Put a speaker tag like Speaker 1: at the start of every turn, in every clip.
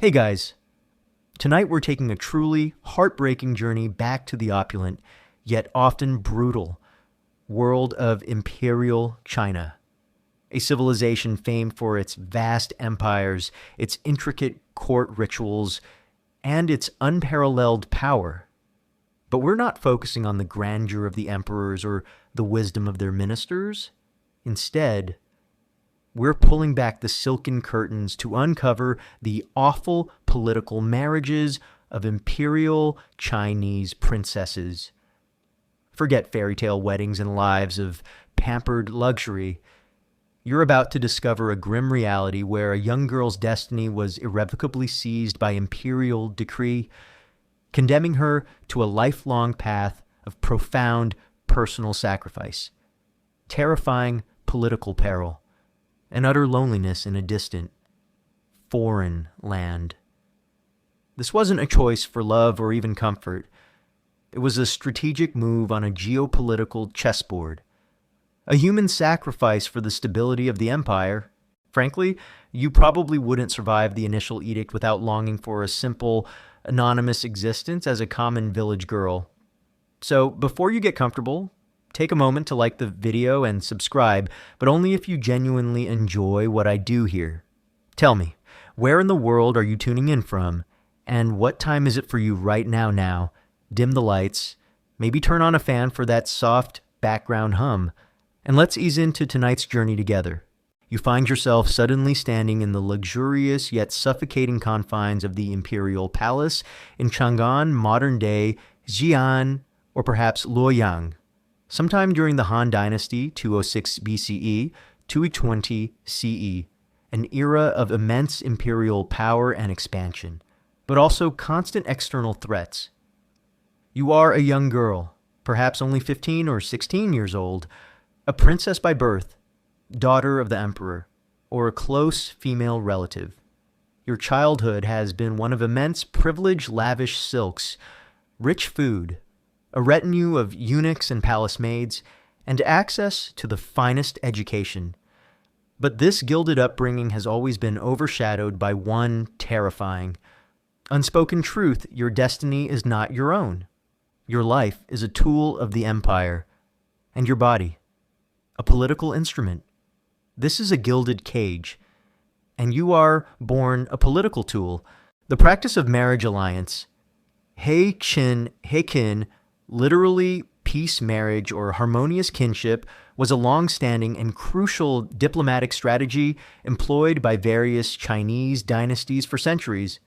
Speaker 1: Hey guys, tonight we're taking a truly heartbreaking journey back to the opulent, yet often brutal, world of Imperial China. A civilization famed for its vast empires, its intricate court rituals, and its unparalleled power. But we're not focusing on the grandeur of the emperors or the wisdom of their ministers. Instead, we're pulling back the silken curtains to uncover the awful political marriages of imperial Chinese princesses. Forget fairy tale weddings and lives of pampered luxury. You're about to discover a grim reality where a young girl's destiny was irrevocably seized by imperial decree, condemning her to a lifelong path of profound personal sacrifice, terrifying political peril, and utter loneliness in a distant, foreign land. This wasn't a choice for love or even comfort. It was a strategic move on a geopolitical chessboard, a human sacrifice for the stability of the empire. Frankly, you probably wouldn't survive the initial edict without longing for a simple, anonymous existence as a common village girl. So, before you get comfortable, take a moment to like the video and subscribe, but only if you genuinely enjoy what I do here. Tell me, where in the world are you tuning in from? And what time is it for you right now? Dim the lights, maybe turn on a fan for that soft background hum, and let's ease into tonight's journey together. You find yourself suddenly standing in the luxurious yet suffocating confines of the Imperial Palace in Chang'an, modern-day Xi'an, or perhaps Luoyang. Sometime during the Han Dynasty, 206 BCE, 220 CE, an era of immense imperial power and expansion, but also constant external threats. You are a young girl, perhaps only 15 or 16 years old, a princess by birth, daughter of the emperor, or a close female relative. Your childhood has been one of immense privilege, lavish silks, rich food, a retinue of eunuchs and palace maids, and access to the finest education. But this gilded upbringing has always been overshadowed by one terrifying, unspoken truth: your destiny is not your own. Your life is a tool of the empire, and your body, a political instrument. This is a gilded cage, and you are born a political tool. The practice of marriage alliance, Heqin, literally peace marriage or harmonious kinship, was a long-standing and crucial diplomatic strategy employed by various Chinese dynasties for centuries,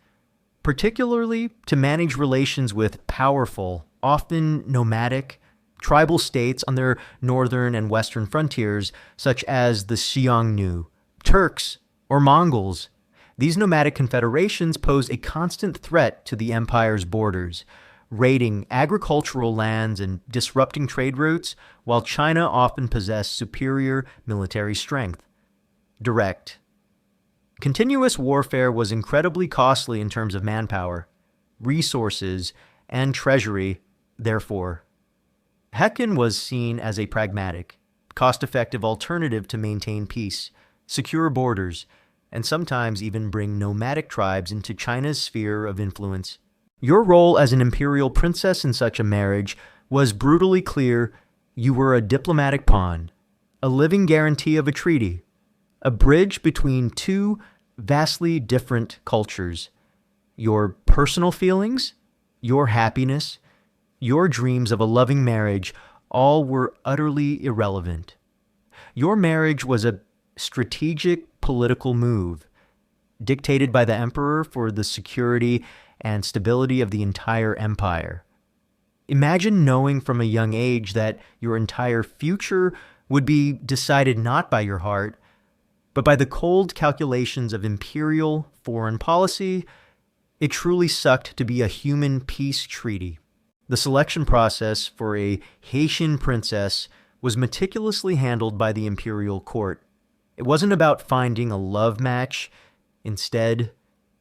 Speaker 1: particularly to manage relations with powerful, often nomadic, tribal states on their northern and western frontiers, such as the Xiongnu, Turks, or Mongols. These nomadic confederations posed a constant threat to the empire's borders, raiding agricultural lands and disrupting trade routes, while China often possessed superior military strength. Direct, continuous warfare was incredibly costly in terms of manpower, resources, and treasury. Therefore, Heqin was seen as a pragmatic, cost-effective alternative to maintain peace, secure borders, and sometimes even bring nomadic tribes into China's sphere of influence. Your role as an imperial princess in such a marriage was brutally clear. You were a diplomatic pawn, a living guarantee of a treaty, a bridge between two vastly different cultures. Your personal feelings, your happiness, your dreams of a loving marriage, all were utterly irrelevant. Your marriage was a strategic political move, dictated by the emperor for the security and stability of the entire empire. Imagine knowing from a young age that your entire future would be decided not by your heart, but by the cold calculations of imperial foreign policy. It truly sucked to be a human peace treaty. The selection process for a Haitian princess was meticulously handled by the imperial court. It wasn't about finding a love match. Instead,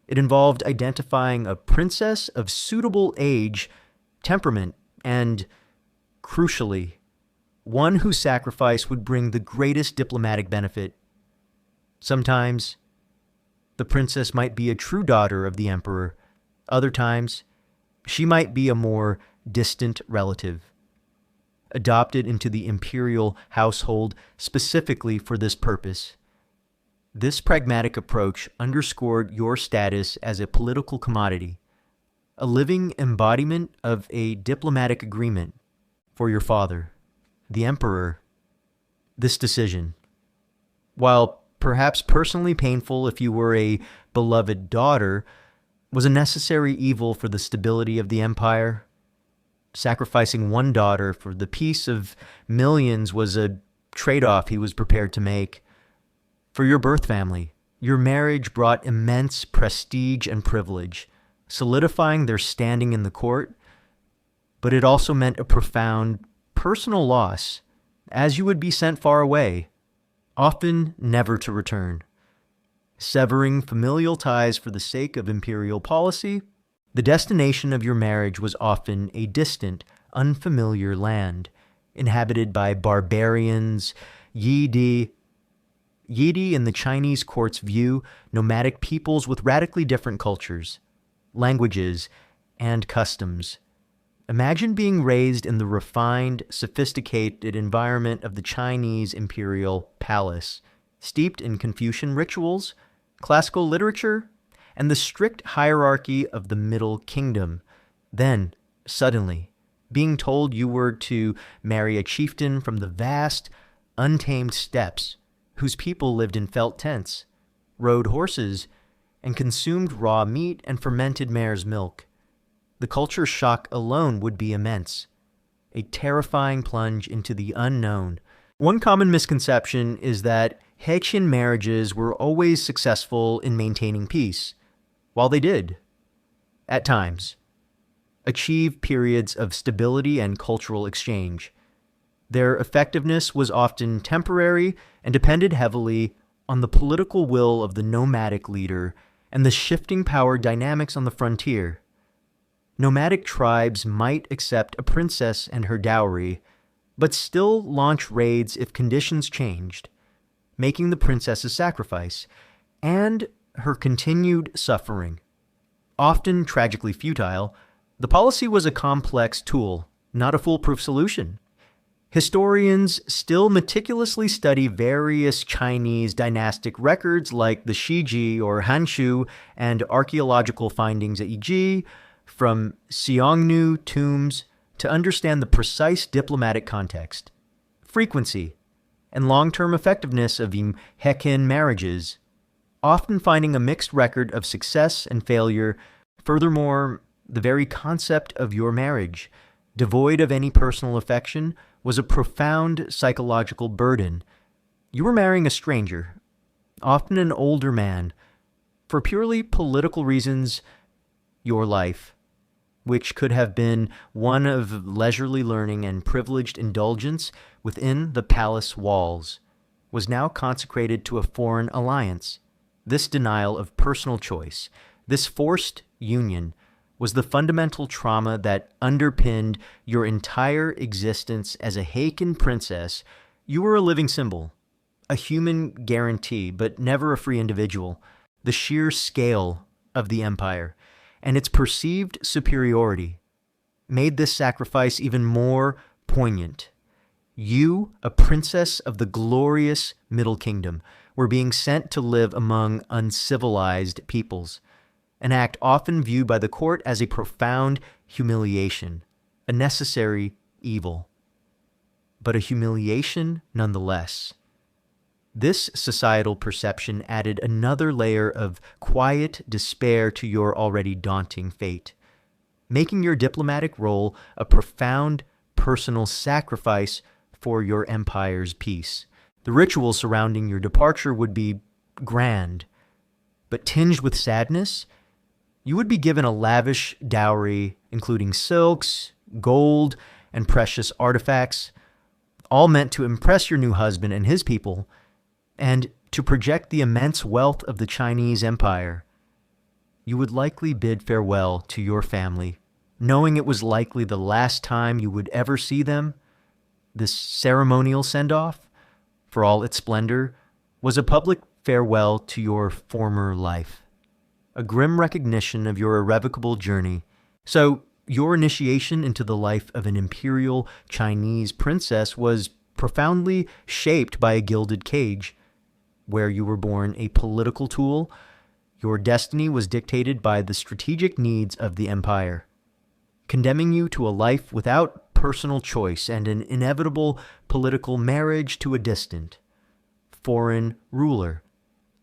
Speaker 1: it involved identifying a princess of suitable age, temperament, and, crucially, one whose sacrifice would bring the greatest diplomatic benefit. Sometimes, The princess might be a true daughter of the emperor. Other times, she might be a more distant relative, adopted into the imperial household specifically for this purpose. This pragmatic approach underscored your status as a political commodity, a living embodiment of a diplomatic agreement for your father, the emperor. This decision, while perhaps personally painful if you were a beloved daughter, was a necessary evil for the stability of the empire. Sacrificing one daughter for the peace of millions was a trade-off he was prepared to make. For your birth family, your marriage brought immense prestige and privilege, solidifying their standing in the court, but it also meant a profound personal loss, as you would be sent far away, often never to return. Severing familial ties for the sake of imperial policy, the destination of your marriage was often a distant, unfamiliar land, inhabited by barbarians, Yidi. Yidi, in the Chinese court's view, nomadic peoples with radically different cultures, languages, and customs. Imagine being raised in the refined, sophisticated environment of the Chinese imperial palace, steeped in Confucian rituals, classical literature, and the strict hierarchy of the Middle Kingdom. Then, suddenly, being told you were to marry a chieftain from the vast, untamed steppes, whose people lived in felt tents, rode horses, and consumed raw meat and fermented mare's milk. The culture shock alone would be immense, a terrifying plunge into the unknown. One common misconception is that Heqin marriages were always successful in maintaining peace. While they did, at times, achieve periods of stability and cultural exchange, their effectiveness was often temporary and depended heavily on the political will of the nomadic leader and the shifting power dynamics on the frontier. Nomadic tribes might accept a princess and her dowry, but still launch raids if conditions changed, making the princess's sacrifice and her continued suffering. Often tragically futile, the policy was a complex tool, not a foolproof solution. Historians still meticulously study various Chinese dynastic records like the Shiji or Hanshu and archaeological findings at Yiji, from Xiongnu tombs, to understand the precise diplomatic context, frequency, and long-term effectiveness of Heqin marriages, often finding a mixed record of success and failure. Furthermore, the very concept of your marriage, devoid of any personal affection, was a profound psychological burden. You were marrying a stranger, often an older man, for purely political reasons. Your life, which could have been one of leisurely learning and privileged indulgence within the palace walls, was now consecrated to a foreign alliance. This denial of personal choice, this forced union, was the fundamental trauma that underpinned your entire existence as a Heqin princess. You were a living symbol, a human guarantee, but never a free individual. The sheer scale of the empire and its perceived superiority made this sacrifice even more poignant. You, a princess of the glorious Middle Kingdom, were being sent to live among uncivilized peoples, an act often viewed by the court as a profound humiliation, a necessary evil, but a humiliation nonetheless. This societal perception added another layer of quiet despair to your already daunting fate, making your diplomatic role a profound personal sacrifice for your empire's peace. The ritual surrounding your departure would be grand, but tinged with sadness. You would be given a lavish dowry, including silks, gold, and precious artifacts, all meant to impress your new husband and his people, and to project the immense wealth of the Chinese Empire. You would likely bid farewell to your family, knowing it was likely the last time you would ever see them. This ceremonial send-off, for all its splendor, was a public farewell to your former life, a grim recognition of your irrevocable journey. So, your initiation into the life of an imperial Chinese princess was profoundly shaped by a gilded cage, where you were born a political tool. Your destiny was dictated by the strategic needs of the empire, condemning you to a life without personal choice and an inevitable political marriage to a distant, foreign ruler.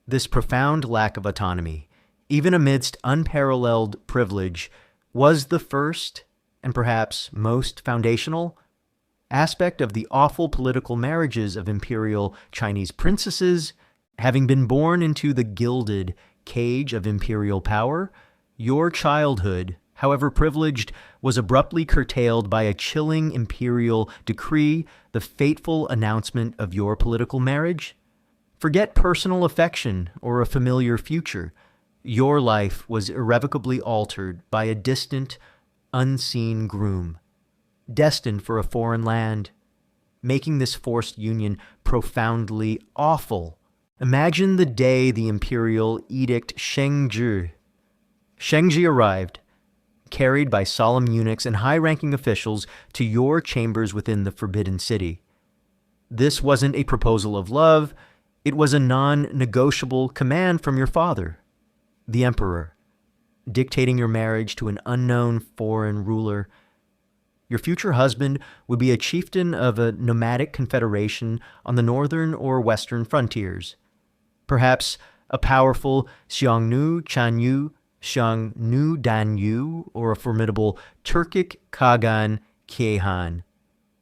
Speaker 1: This profound lack of autonomy, even amidst unparalleled privilege, was the first, and perhaps most foundational, aspect of the awful political marriages of imperial Chinese princesses. Having been born into the gilded cage of imperial power, your childhood, however privileged, was abruptly curtailed by a chilling imperial decree, the fateful announcement of your political marriage. Forget personal affection or a familiar future. Your life was irrevocably altered by a distant, unseen groom, destined for a foreign land, making this forced union profoundly awful. Imagine the day the imperial edict Shengzhi arrived, carried by solemn eunuchs and high-ranking officials to your chambers within the Forbidden City. This wasn't a proposal of love, it was a non-negotiable command from your father, the emperor, dictating your marriage to an unknown foreign ruler. Your future husband would be a chieftain of a nomadic confederation on the northern or western frontiers. Perhaps a powerful Xiongnu Chanyu, Xiongnu Danyu, or a formidable Turkic Kagan Kiehan.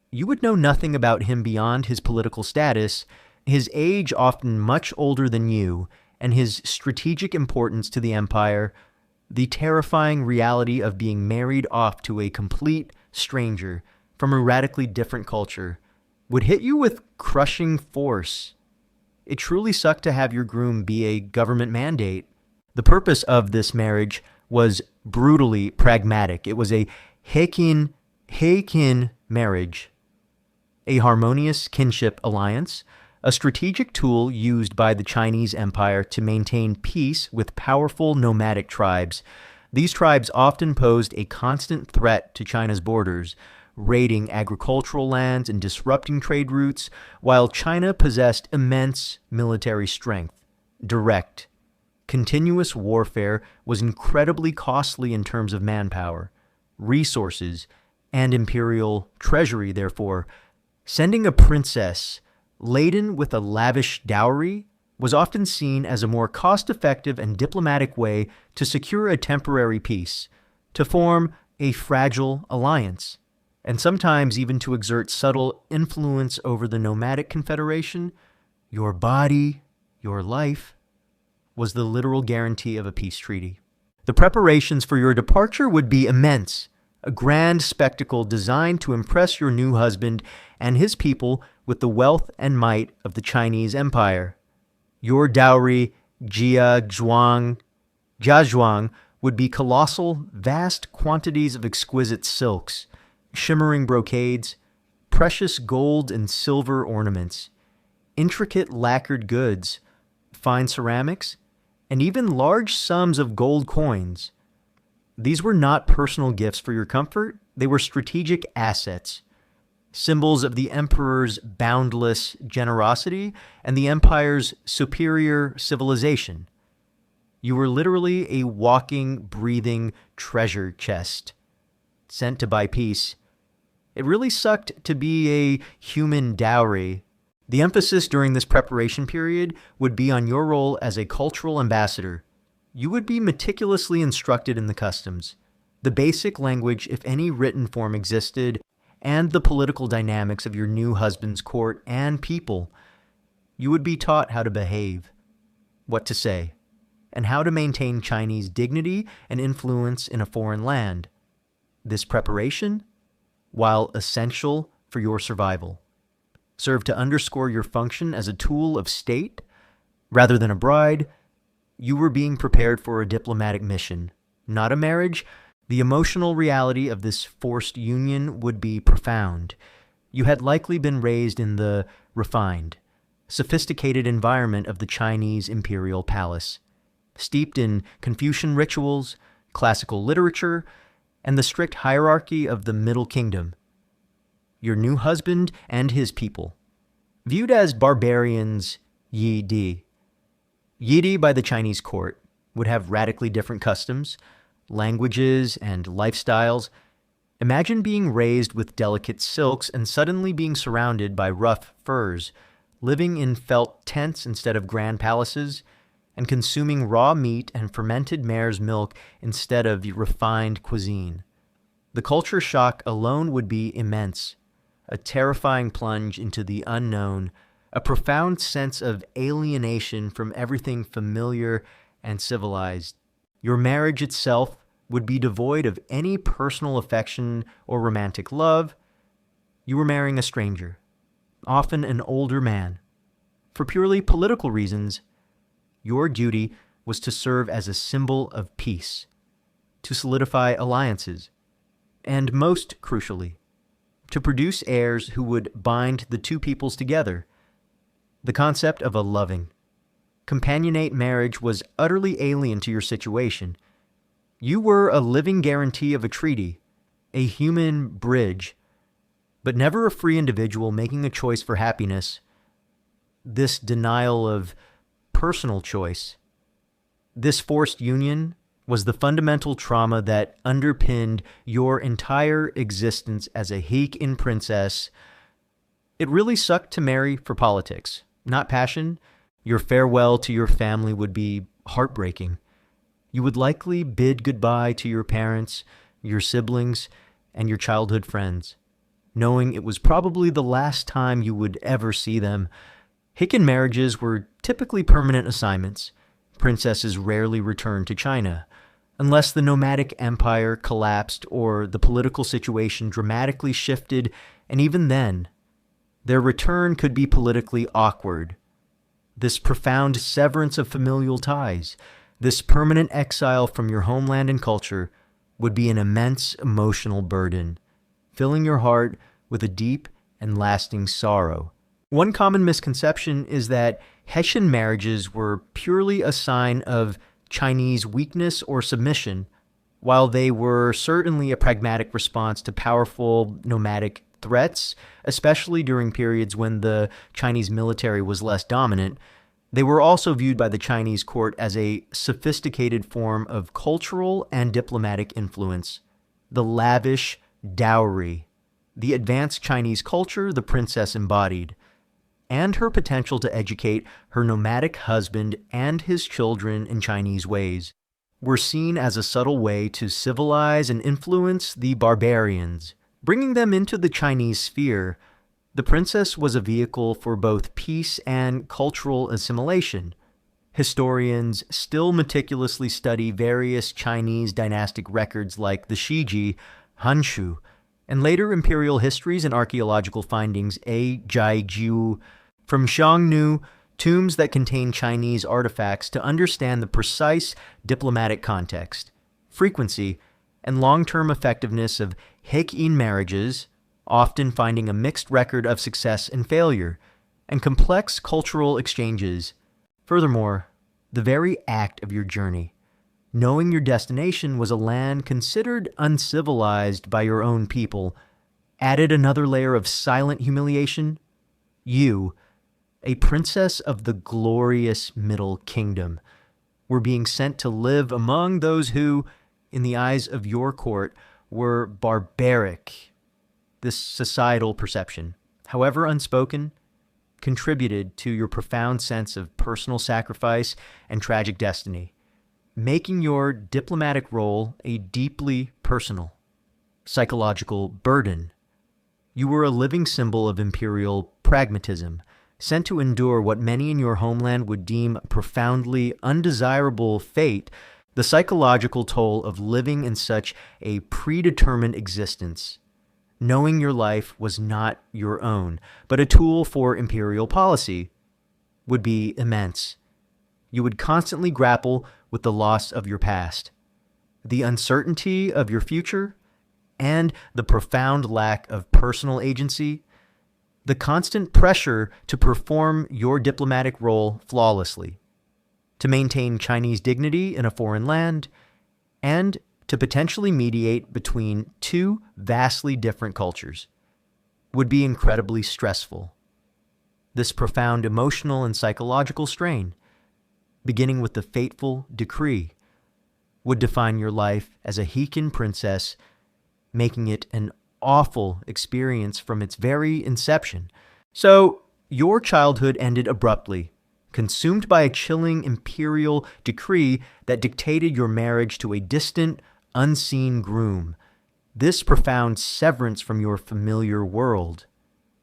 Speaker 1: You would know nothing about him beyond his political status, his age often much older than you, and his strategic importance to the empire. The terrifying reality of being married off to a complete stranger from a radically different culture would hit you with crushing force. It truly sucked to have your groom be a government mandate. The purpose of this marriage was brutally pragmatic. It was a Heqin marriage, a harmonious kinship alliance, a strategic tool used by the Chinese Empire to maintain peace with powerful nomadic tribes. These tribes often posed a constant threat to China's borders, raiding agricultural lands and disrupting trade routes, while China possessed immense military strength. Direct, continuous warfare was incredibly costly in terms of manpower, resources, and imperial treasury. Therefore, sending a princess laden with a lavish dowry was often seen as a more cost-effective and diplomatic way to secure a temporary peace, to form a fragile alliance, and sometimes even to exert subtle influence over the nomadic confederation. Your body, your life, was the literal guarantee of a peace treaty. The preparations for your departure would be immense, a grand spectacle designed to impress your new husband and his people with the wealth and might of the Chinese Empire. Your dowry, jiazhuang, would be colossal, vast quantities of exquisite silks, shimmering brocades, precious gold and silver ornaments, intricate lacquered goods, fine ceramics, and even large sums of gold coins. These were not personal gifts for your comfort, they were strategic assets, symbols of the emperor's boundless generosity and the empire's superior civilization. You were literally a walking, breathing treasure chest, sent to buy peace. It really sucked to be a human dowry. The emphasis during this preparation period would be on your role as a cultural ambassador. You would be meticulously instructed in the customs, the basic language, if any written form existed, and the political dynamics of your new husband's court and people. You would be taught how to behave, what to say, and how to maintain Chinese dignity and influence in a foreign land. This preparation, while essential for your survival, served to underscore your function as a tool of state. Rather than a bride, you were being prepared for a diplomatic mission, not a marriage. The emotional reality of this forced union would be profound. You had likely been raised in the refined, sophisticated environment of the Chinese imperial palace, steeped in Confucian rituals, classical literature, and the strict hierarchy of the Middle Kingdom. Your new husband and his people, viewed as barbarians, Yi. Yi by the Chinese court would have radically different customs, languages, and lifestyles. Imagine being raised with delicate silks and suddenly being surrounded by rough furs, living in felt tents instead of grand palaces, and consuming raw meat and fermented mare's milk instead of refined cuisine. The culture shock alone would be immense, a terrifying plunge into the unknown, a profound sense of alienation from everything familiar and civilized. Your marriage itself would be devoid of any personal affection or romantic love. You were marrying a stranger, often an older man. For purely political reasons, your duty was to serve as a symbol of peace, to solidify alliances, and most crucially, to produce heirs who would bind the two peoples together. The concept of a loving, companionate marriage was utterly alien to your situation. You were a living guarantee of a treaty, a human bridge, but never a free individual making a choice for happiness. This denial of personal choice, this forced union, was the fundamental trauma that underpinned your entire existence as a Heqin princess. It really sucked to marry for politics, not passion. Your farewell to your family would be heartbreaking. You would likely bid goodbye to your parents, your siblings, and your childhood friends, knowing it was probably the last time you would ever see them. Heqin marriages were typically permanent assignments. Princesses rarely returned to China, unless the nomadic empire collapsed or the political situation dramatically shifted, and even then, their return could be politically awkward. This profound severance of familial ties, this permanent exile from your homeland and culture, would be an immense emotional burden, filling your heart with a deep and lasting sorrow. One common misconception is that Heqin marriages were purely a sign of Chinese weakness or submission, while they were certainly a pragmatic response to powerful nomadic threats, especially during periods when the Chinese military was less dominant. They were also viewed by the Chinese court as a sophisticated form of cultural and diplomatic influence. The lavish dowry, the advanced Chinese culture the princess embodied, and her potential to educate her nomadic husband and his children in Chinese ways, were seen as a subtle way to civilize and influence the barbarians, bringing them into the Chinese sphere. The princess was a vehicle for both peace and cultural assimilation. Historians still meticulously study various Chinese dynastic records like the Shiji, Hanshu, and later imperial histories and archaeological findings A. Jai Jiu from Xiongnu, tombs that contain Chinese artifacts to understand the precise diplomatic context, frequency, and long-term effectiveness of Heqin marriages, often finding a mixed record of success and failure, and complex cultural exchanges. Furthermore, the very act of your journey, knowing your destination was a land considered uncivilized by your own people, added another layer of silent humiliation. You, a princess of the glorious Middle Kingdom, were being sent to live among those who, in the eyes of your court, were barbaric. This societal perception, however unspoken, contributed to your profound sense of personal sacrifice and tragic destiny, making your diplomatic role a deeply personal, psychological burden. You were a living symbol of imperial pragmatism, sent to endure what many in your homeland would deem a profoundly undesirable fate, the psychological toll of living in such a predetermined existence, knowing your life was not your own, but a tool for imperial policy, would be immense. You would constantly grapple with the loss of your past, the uncertainty of your future, and the profound lack of personal agency. the constant pressure to perform your diplomatic role flawlessly, to maintain Chinese dignity in a foreign land, and to potentially mediate between two vastly different cultures would be incredibly stressful. This profound emotional and psychological strain, beginning with the fateful decree, would define your life as a Heqin princess, making it an awful experience from its very inception. So, your childhood ended abruptly, consumed by a chilling imperial decree that dictated your marriage to a distant, unseen groom. This profound severance from your familiar world,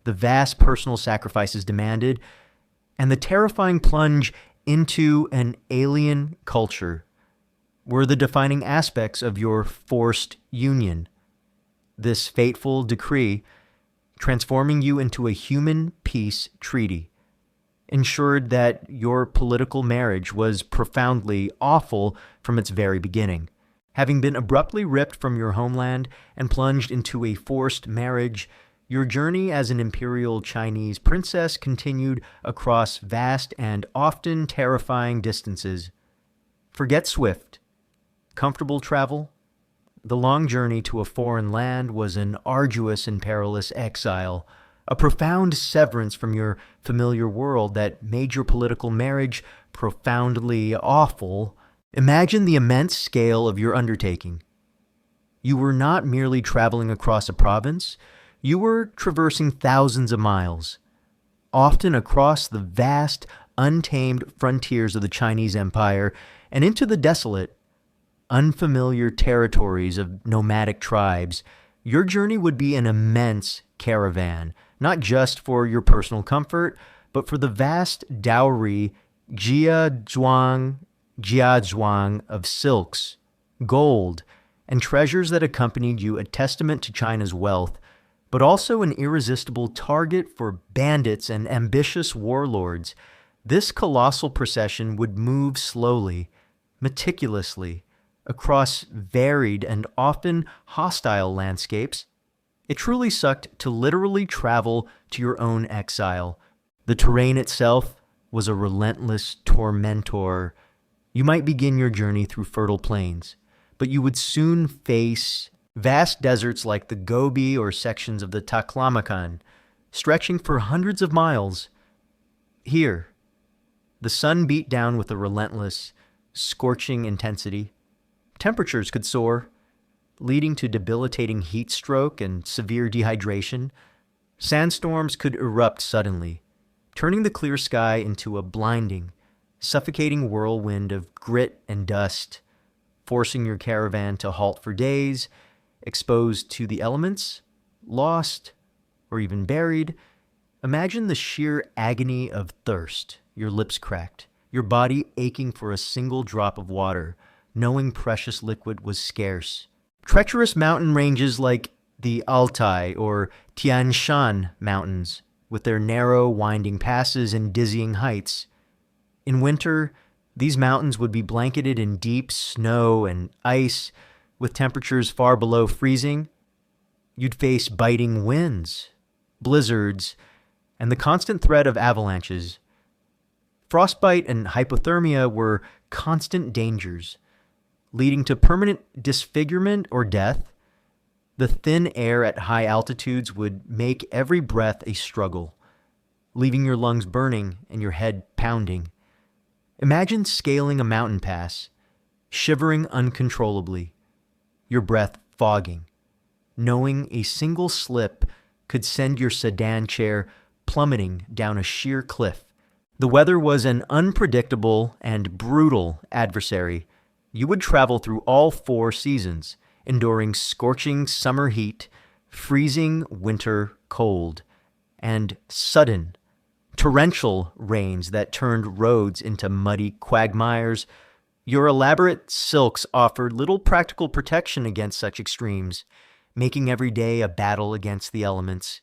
Speaker 1: the vast personal sacrifices demanded, and the terrifying plunge into an alien culture were the defining aspects of your forced union. This fateful decree, transforming you into a human peace treaty, ensured that your political marriage was profoundly awful from its very beginning. Having been abruptly ripped from your homeland and plunged into a forced marriage, your journey as an imperial Chinese princess continued across vast and often terrifying distances. Forget swift, comfortable travel. The long journey to a foreign land was an arduous and perilous exile, a profound severance from your familiar world that made your political marriage profoundly awful. Imagine the immense scale of your undertaking. You were not merely traveling across a province, you were traversing thousands of miles, often across the vast, untamed frontiers of the Chinese Empire and into the desolate, unfamiliar territories of nomadic tribes. Your journey would be an immense caravan, not just for your personal comfort, but for the vast dowry jiazhuang of silks, gold, and treasures that accompanied you, a testament to China's wealth, but also an irresistible target for bandits and ambitious warlords. This colossal procession would move slowly, meticulously, across varied and often hostile landscapes. It truly sucked to literally travel to your own exile. The terrain itself was a relentless tormentor. You might begin your journey through fertile plains, but you would soon face vast deserts like the Gobi or sections of the Taklamakan, stretching for hundreds of miles. Here, the sun beat down with a relentless, scorching intensity. Temperatures could soar, leading to debilitating heat stroke and severe dehydration. Sandstorms could erupt suddenly, turning the clear sky into a blinding, suffocating whirlwind of grit and dust, forcing your caravan to halt for days, exposed to the elements, lost, or even buried. Imagine the sheer agony of thirst, your lips cracked, your body aching for a single drop of water, knowing precious liquid was scarce. Treacherous mountain ranges like the Altai or Tian Shan mountains, with their narrow, winding passes and dizzying heights. In winter, these mountains would be blanketed in deep snow and ice, with temperatures far below freezing. You'd face biting winds, blizzards, and the constant threat of avalanches. Frostbite and hypothermia were constant dangers, leading to permanent disfigurement or death. The thin air at high altitudes would make every breath a struggle, leaving your lungs burning and your head pounding. Imagine scaling a mountain pass, shivering uncontrollably, your breath fogging, knowing a single slip could send your sedan chair plummeting down a sheer cliff. The weather was an unpredictable and brutal adversary. You would travel through all 4 seasons, enduring scorching summer heat, freezing winter cold, and sudden, torrential rains that turned roads into muddy quagmires. Your elaborate silks offered little practical protection against such extremes, making every day a battle against the elements.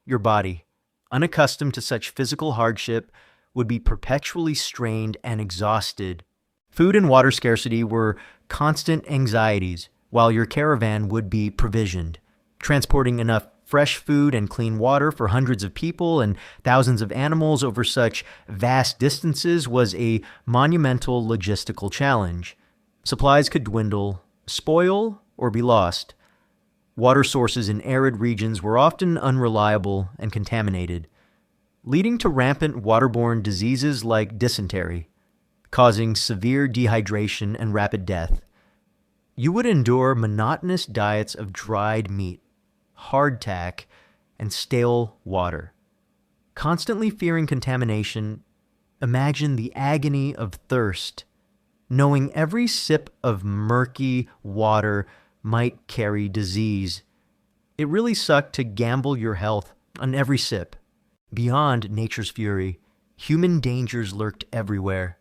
Speaker 1: Your body, unaccustomed to such physical hardship, would be perpetually strained and exhausted. Food and water scarcity were constant anxieties, while your caravan would be provisioned, transporting enough Fresh food and clean water for hundreds of people and thousands of animals over such vast distances was a monumental logistical challenge. Supplies could dwindle, spoil, or be lost. Water sources in arid regions were often unreliable and contaminated, leading to rampant waterborne diseases like dysentery, causing severe dehydration and rapid death. You would endure monotonous diets of dried meat, hardtack, and stale water. Constantly fearing contamination, imagine the agony of thirst, knowing every sip of murky water might carry disease. It really sucked to gamble your health on every sip. Beyond nature's fury, human dangers lurked everywhere.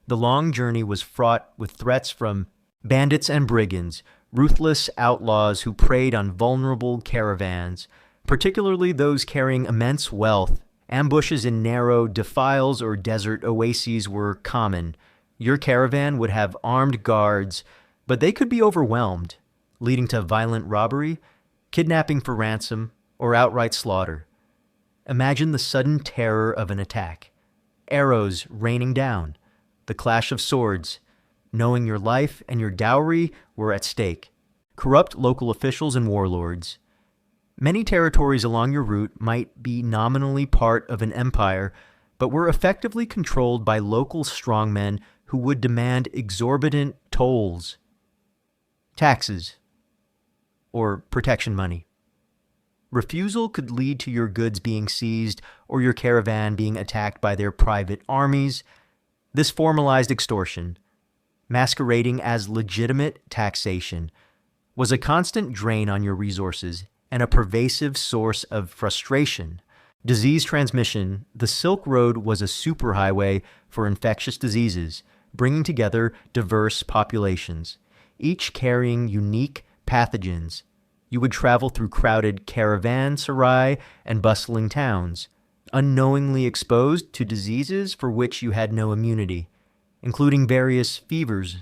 Speaker 1: The long journey was fraught with threats from bandits and brigands, ruthless outlaws who preyed on vulnerable caravans, particularly those carrying immense wealth. Ambushes in narrow defiles or desert oases were common. Your caravan would have armed guards, but they could be overwhelmed, leading to violent robbery, kidnapping for ransom, or outright slaughter. Imagine the sudden terror of an attack. Arrows raining down, the clash of swords, knowing your life and your dowry were at stake. Corrupt local officials and warlords. Many territories along your route might be nominally part of an empire, but were effectively controlled by local strongmen who would demand exorbitant tolls, taxes, or protection money. Refusal could lead to your goods being seized or your caravan being attacked by their private armies. This formalized extortion, masquerading as legitimate taxation, was a constant drain on your resources and a pervasive source of frustration. Disease transmission, the Silk Road was a superhighway for infectious diseases, bringing together diverse populations, each carrying unique pathogens. You would travel through crowded caravanserai and bustling towns, unknowingly exposed to diseases for which you had no immunity, including various fevers,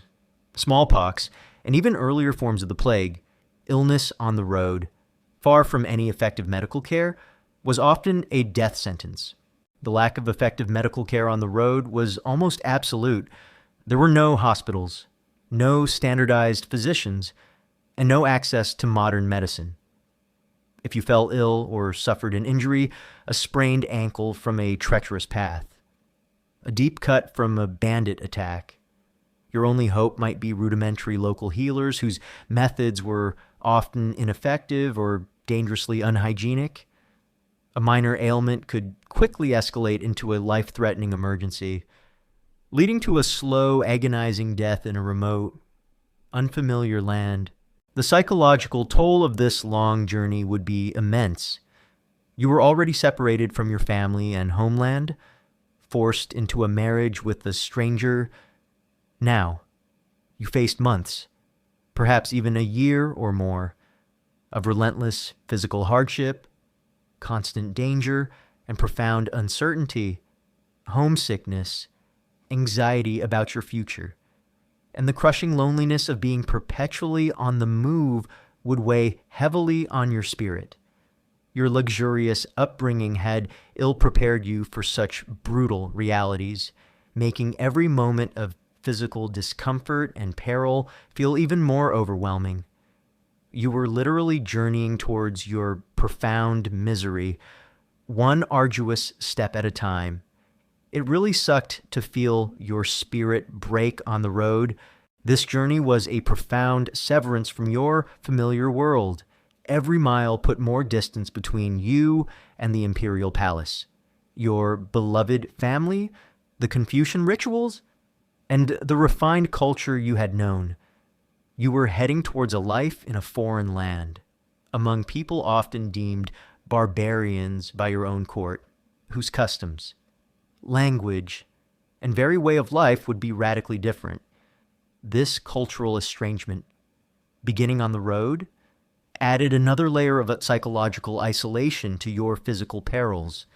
Speaker 1: smallpox, and even earlier forms of the plague. Illness on the road, far from any effective medical care, was often a death sentence. The lack of effective medical care on the road was almost absolute. There were no hospitals, no standardized physicians, and no access to modern medicine. If you fell ill or suffered an injury, a sprained ankle from a treacherous path, a deep cut from a bandit attack, your only hope might be rudimentary local healers whose methods were often ineffective or dangerously unhygienic. A minor ailment could quickly escalate into a life-threatening emergency, leading to a slow, agonizing death in a remote, unfamiliar land. The psychological toll of this long journey would be immense. You were already separated from your family and homeland, forced into a marriage with a stranger. Now, you faced months, perhaps even a year or more, of relentless physical hardship, constant danger, and profound uncertainty, homesickness, anxiety about your future, and the crushing loneliness of being perpetually on the move would weigh heavily on your spirit. Your luxurious upbringing had ill-prepared you for such brutal realities, making every moment of physical discomfort and peril feel even more overwhelming. You were literally journeying towards your profound misery, one arduous step at a time. It really sucked to feel your spirit break on the road. This journey was a profound severance from your familiar world. Every mile put more distance between you and the Imperial Palace, your beloved family, the Confucian rituals, and the refined culture you had known. You were heading towards a life in a foreign land, among people often deemed barbarians by your own court, whose customs, language, and very way of life would be radically different. This cultural estrangement, beginning on the road, added another layer of psychological isolation to your physical perils,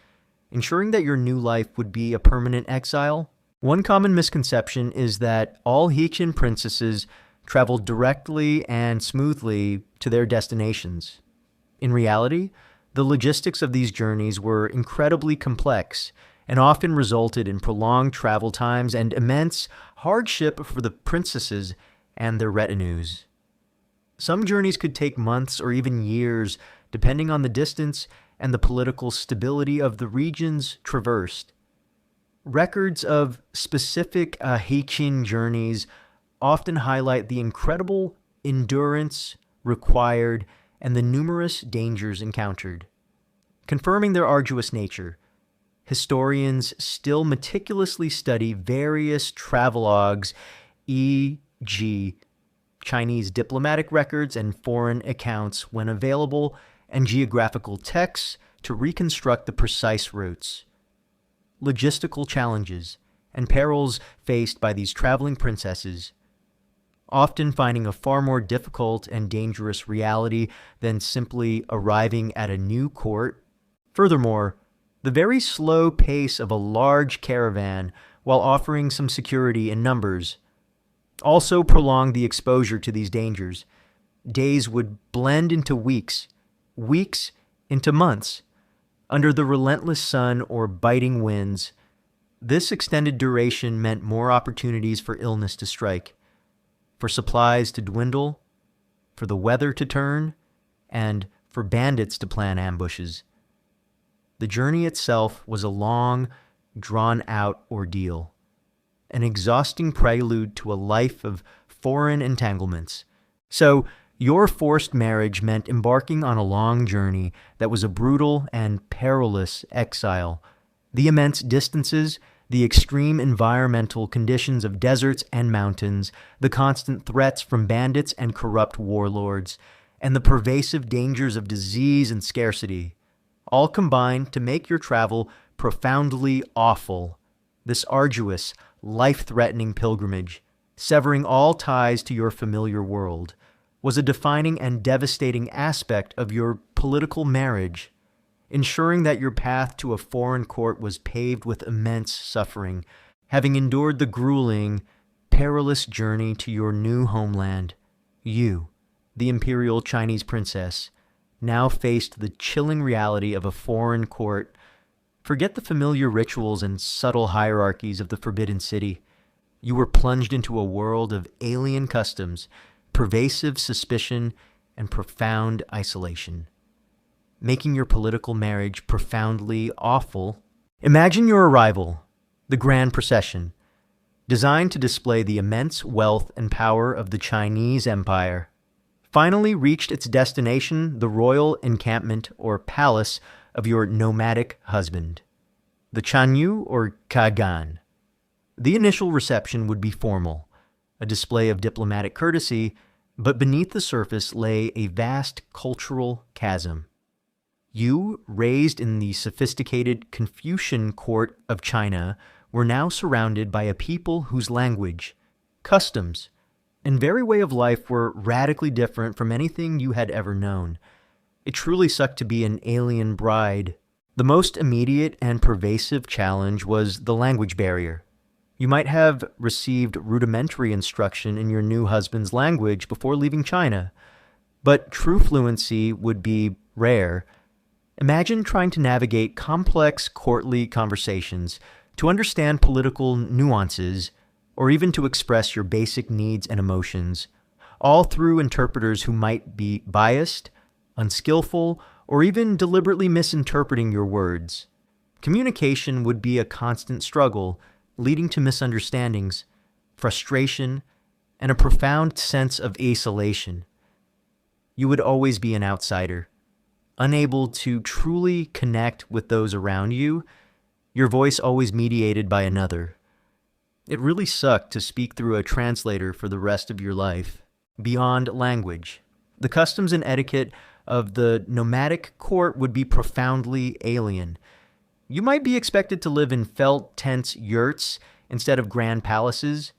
Speaker 1: ensuring that your new life would be a permanent exile. One common misconception is that all Heqin princesses traveled directly and smoothly to their destinations. In reality, the logistics of these journeys were incredibly complex and often resulted in prolonged travel times and immense hardship for the princesses and their retinues. Some journeys could take months or even years, depending on the distance and the political stability of the regions traversed. Records of specific Heqin journeys often highlight the incredible endurance required and the numerous dangers encountered. Confirming their arduous nature, historians still meticulously study various travelogues, e.g., Chinese diplomatic records and foreign accounts when available, and geographical texts to reconstruct the precise routes. Logistical challenges and perils faced by these traveling princesses, often finding a far more difficult and dangerous reality than simply arriving at a new court. Furthermore, the very slow pace of a large caravan, while offering some security in numbers, also prolonged the exposure to these dangers. Days would blend into weeks, weeks into months, under the relentless sun or biting winds. This extended duration meant more opportunities for illness to strike, for supplies to dwindle, for the weather to turn, and for bandits to plan ambushes. The journey itself was a long, drawn-out ordeal, an exhausting prelude to a life of foreign entanglements. So, your forced marriage meant embarking on a long journey that was a brutal and perilous exile. The immense distances, the extreme environmental conditions of deserts and mountains, the constant threats from bandits and corrupt warlords, and the pervasive dangers of disease and scarcity, all combined to make your travel profoundly awful. This arduous, life-threatening pilgrimage, severing all ties to your familiar world, was a defining and devastating aspect of your political marriage, ensuring that your path to a foreign court was paved with immense suffering. Having endured the grueling, perilous journey to your new homeland, you, the Imperial Chinese princess, now faced the chilling reality of a foreign court. Forget the familiar rituals and subtle hierarchies of the Forbidden City. You were plunged into a world of alien customs, pervasive suspicion, and profound isolation, making your political marriage profoundly awful. Imagine your arrival, the grand procession, designed to display the immense wealth and power of the Chinese Empire, finally reached its destination, the royal encampment or palace of your nomadic husband, the Chanyu or Kagan. The initial reception would be formal, a display of diplomatic courtesy, but beneath the surface lay a vast cultural chasm. You, raised in the sophisticated Confucian court of China, were now surrounded by a people whose language, customs, and very way of life were radically different from anything you had ever known. It truly sucked to be an alien bride. The most immediate and pervasive challenge was the language barrier. You might have received rudimentary instruction in your new husband's language before leaving China, but true fluency would be rare. Imagine trying to navigate complex courtly conversations, to understand political nuances, or even to express your basic needs and emotions, all through interpreters who might be biased, unskillful, or even deliberately misinterpreting your words. Communication would be a constant struggle, leading to misunderstandings, frustration, and a profound sense of isolation. You would always be an outsider, unable to truly connect with those around you, your voice always mediated by another. It really sucked to speak through a translator for the rest of your life. Beyond language, the customs and etiquette of the nomadic court would be profoundly alien. You might be expected to live in felt tents yurts instead of grand palaces,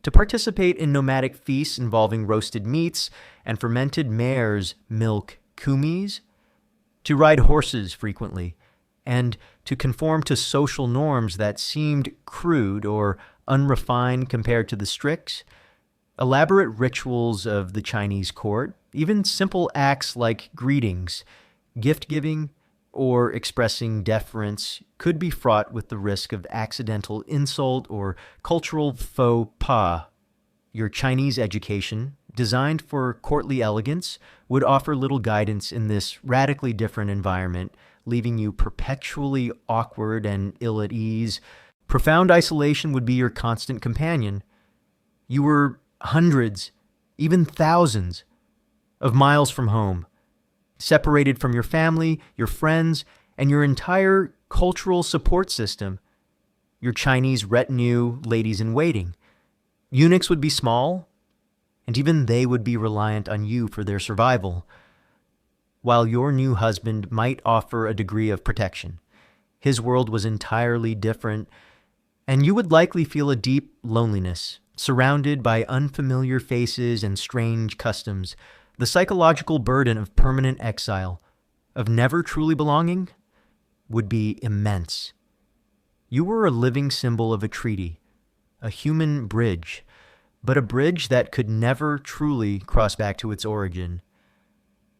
Speaker 1: to participate in nomadic feasts involving roasted meats and fermented mare's milk kumis, to ride horses frequently, and to conform to social norms that seemed crude or unrefined compared to the strict, elaborate rituals of the Chinese court, even simple acts like greetings, Gift giving or expressing deference could be fraught with the risk of accidental insult or cultural faux pas. Your Chinese education, designed for courtly elegance, would offer little guidance in this radically different environment, leaving you perpetually awkward and ill at ease. Profound isolation would be your constant companion. You were hundreds, even thousands, of miles from home, separated from your family, your friends, and your entire cultural support system. Your Chinese retinue, ladies in waiting. Eunuchs would be small, and even they would be reliant on you for their survival, while your new husband might offer a degree of protection. His world was entirely different, and you would likely feel a deep loneliness, surrounded by unfamiliar faces and strange customs. The psychological burden of permanent exile, of never truly belonging, would be immense. You were a living symbol of a treaty, a human bridge, but a bridge that could never truly cross back to its origin.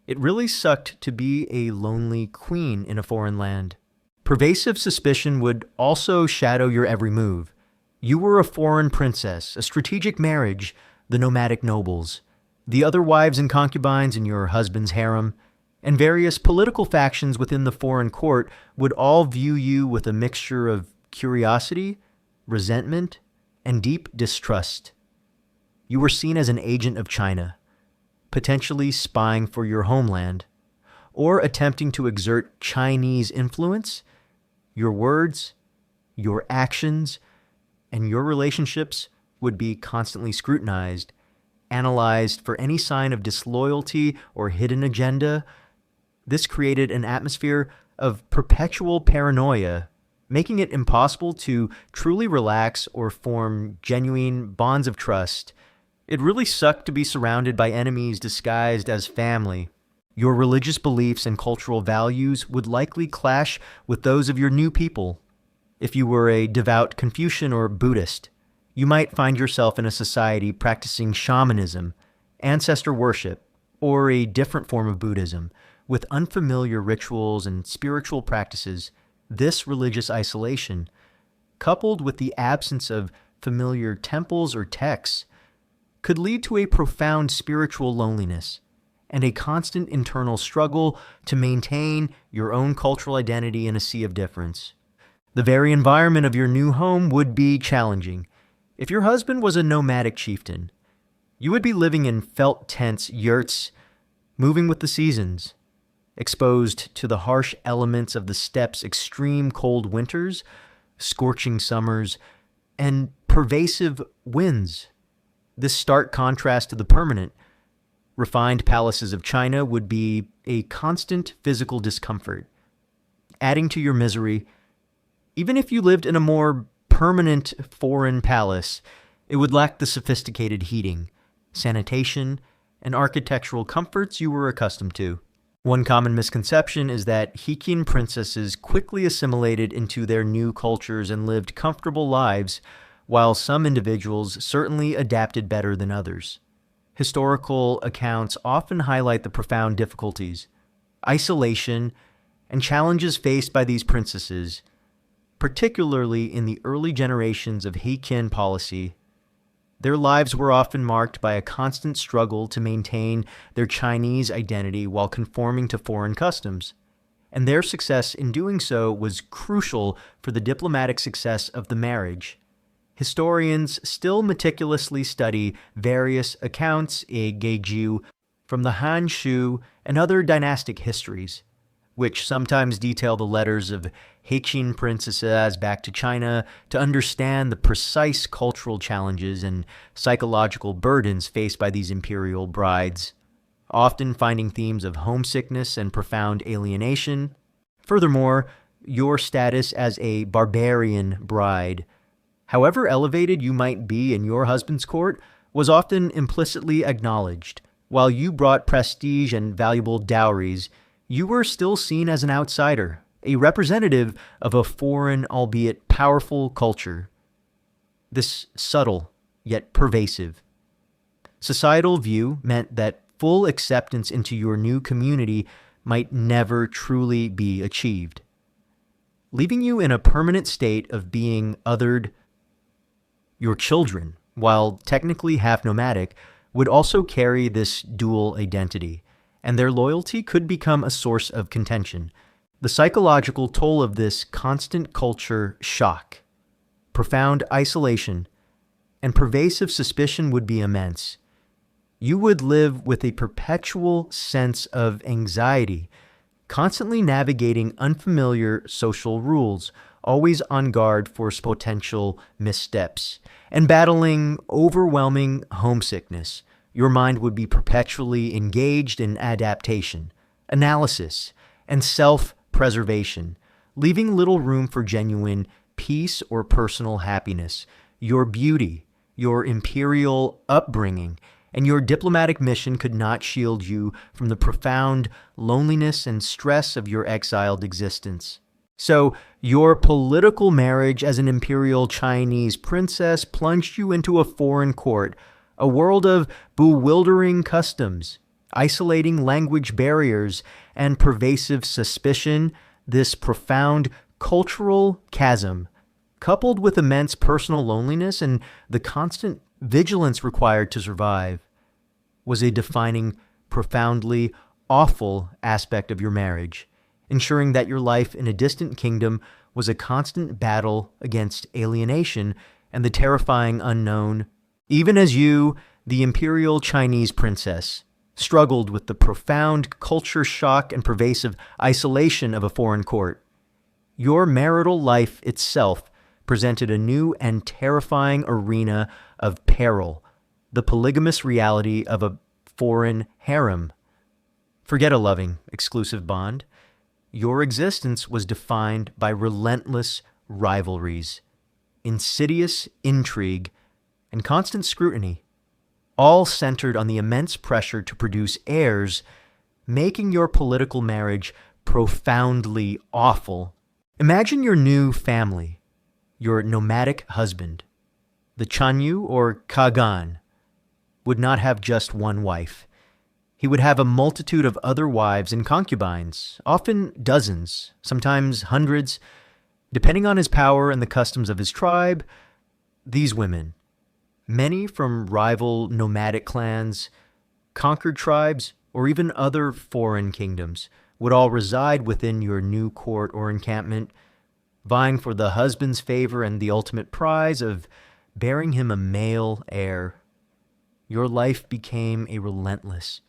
Speaker 1: It really sucked to be a lonely queen in a foreign land. Pervasive suspicion would also shadow your every move. You were a foreign princess, a strategic marriage, the nomadic nobles, the other wives and concubines in your husband's harem, and various political factions within the foreign court would all view you with a mixture of curiosity, resentment, and deep distrust. You were seen as an agent of China, potentially spying for your homeland, or attempting to exert Chinese influence. Your words, your actions, and your relationships would be constantly scrutinized, analyzed for any sign of disloyalty or hidden agenda. This created an atmosphere of perpetual paranoia, making it impossible to truly relax or form genuine bonds of trust. It really sucked to be surrounded by enemies disguised as family. Your religious beliefs and cultural values would likely clash with those of your new people. If you were a devout Confucian or Buddhist, you might find yourself in a society practicing shamanism, ancestor worship, or a different form of Buddhism, with unfamiliar rituals and spiritual practices. This religious isolation, coupled with the absence of familiar temples or texts, could lead to a profound spiritual loneliness and a constant internal struggle to maintain your own cultural identity in a sea of difference. The very environment of your new home would be challenging. If your husband was a nomadic chieftain, you would be living in felt tents, yurts, moving with the seasons, exposed to the harsh elements of the steppes' extreme cold winters, scorching summers, and pervasive winds. This stark contrast to the permanent, refined palaces of China would be a constant physical discomfort, adding to your misery. Even if you lived in a more permanent foreign palace, it would lack the sophisticated heating, sanitation, and architectural comforts you were accustomed to. One common misconception is that Heqin princesses quickly assimilated into their new cultures and lived comfortable lives, while some individuals certainly adapted better than others. Historical accounts often highlight the profound difficulties, isolation, and challenges faced by these princesses, particularly in the early generations of Heqin policy. Their lives were often marked by a constant struggle to maintain their Chinese identity while conforming to foreign customs, and their success in doing so was crucial for the diplomatic success of the marriage. Historians still meticulously study various accounts from the Han Shu and other dynastic histories, which sometimes detail the letters of Heqin princesses back to China to understand the precise cultural challenges and psychological burdens faced by these imperial brides, often finding themes of homesickness and profound alienation. Furthermore, your status as a barbarian bride, however elevated you might be in your husband's court, was often implicitly acknowledged. While you brought prestige and valuable dowries, you were still seen as an outsider, a representative of a foreign, albeit powerful, culture. This subtle, yet pervasive, societal view meant that full acceptance into your new community might never truly be achieved, leaving you in a permanent state of being othered. Your children, while technically half nomadic, would also carry this dual identity, and their loyalty could become a source of contention. The psychological toll of this constant culture shock, profound isolation, and pervasive suspicion would be immense. You would live with a perpetual sense of anxiety, constantly navigating unfamiliar social rules, always on guard for potential missteps, and battling overwhelming homesickness. Your mind would be perpetually engaged in adaptation, analysis, and self-preservation, leaving little room for genuine peace or personal happiness. Your beauty, your imperial upbringing, and your diplomatic mission could not shield you from the profound loneliness and stress of your exiled existence. So, your political marriage as an imperial Chinese princess plunged you into a foreign court, a world of bewildering customs, isolating language barriers, and pervasive suspicion. This profound cultural chasm, coupled with immense personal loneliness and the constant vigilance required to survive, was a defining, profoundly awful aspect of your marriage, ensuring that your life in a distant kingdom was a constant battle against alienation and the terrifying unknown, even as you, the imperial Chinese princess, struggled with the profound culture shock and pervasive isolation of a foreign court. Your marital life itself presented a new and terrifying arena of peril, the polygamous reality of a foreign harem. Forget a loving, exclusive bond. Your existence was defined by relentless rivalries, insidious intrigue, and constant scrutiny, all centered on the immense pressure to produce heirs, making your political marriage profoundly awful. Imagine your new family, your nomadic husband. The Chanyu, or Kagan, would not have just one wife. He would have a multitude of other wives and concubines, often dozens, sometimes hundreds, depending on his power and the customs of his tribe. These women, many from rival nomadic clans, conquered tribes, or even other foreign kingdoms, would all reside within your new court or encampment, vying for the husband's favor and the ultimate prize of bearing him a male heir. Your life became a relentless,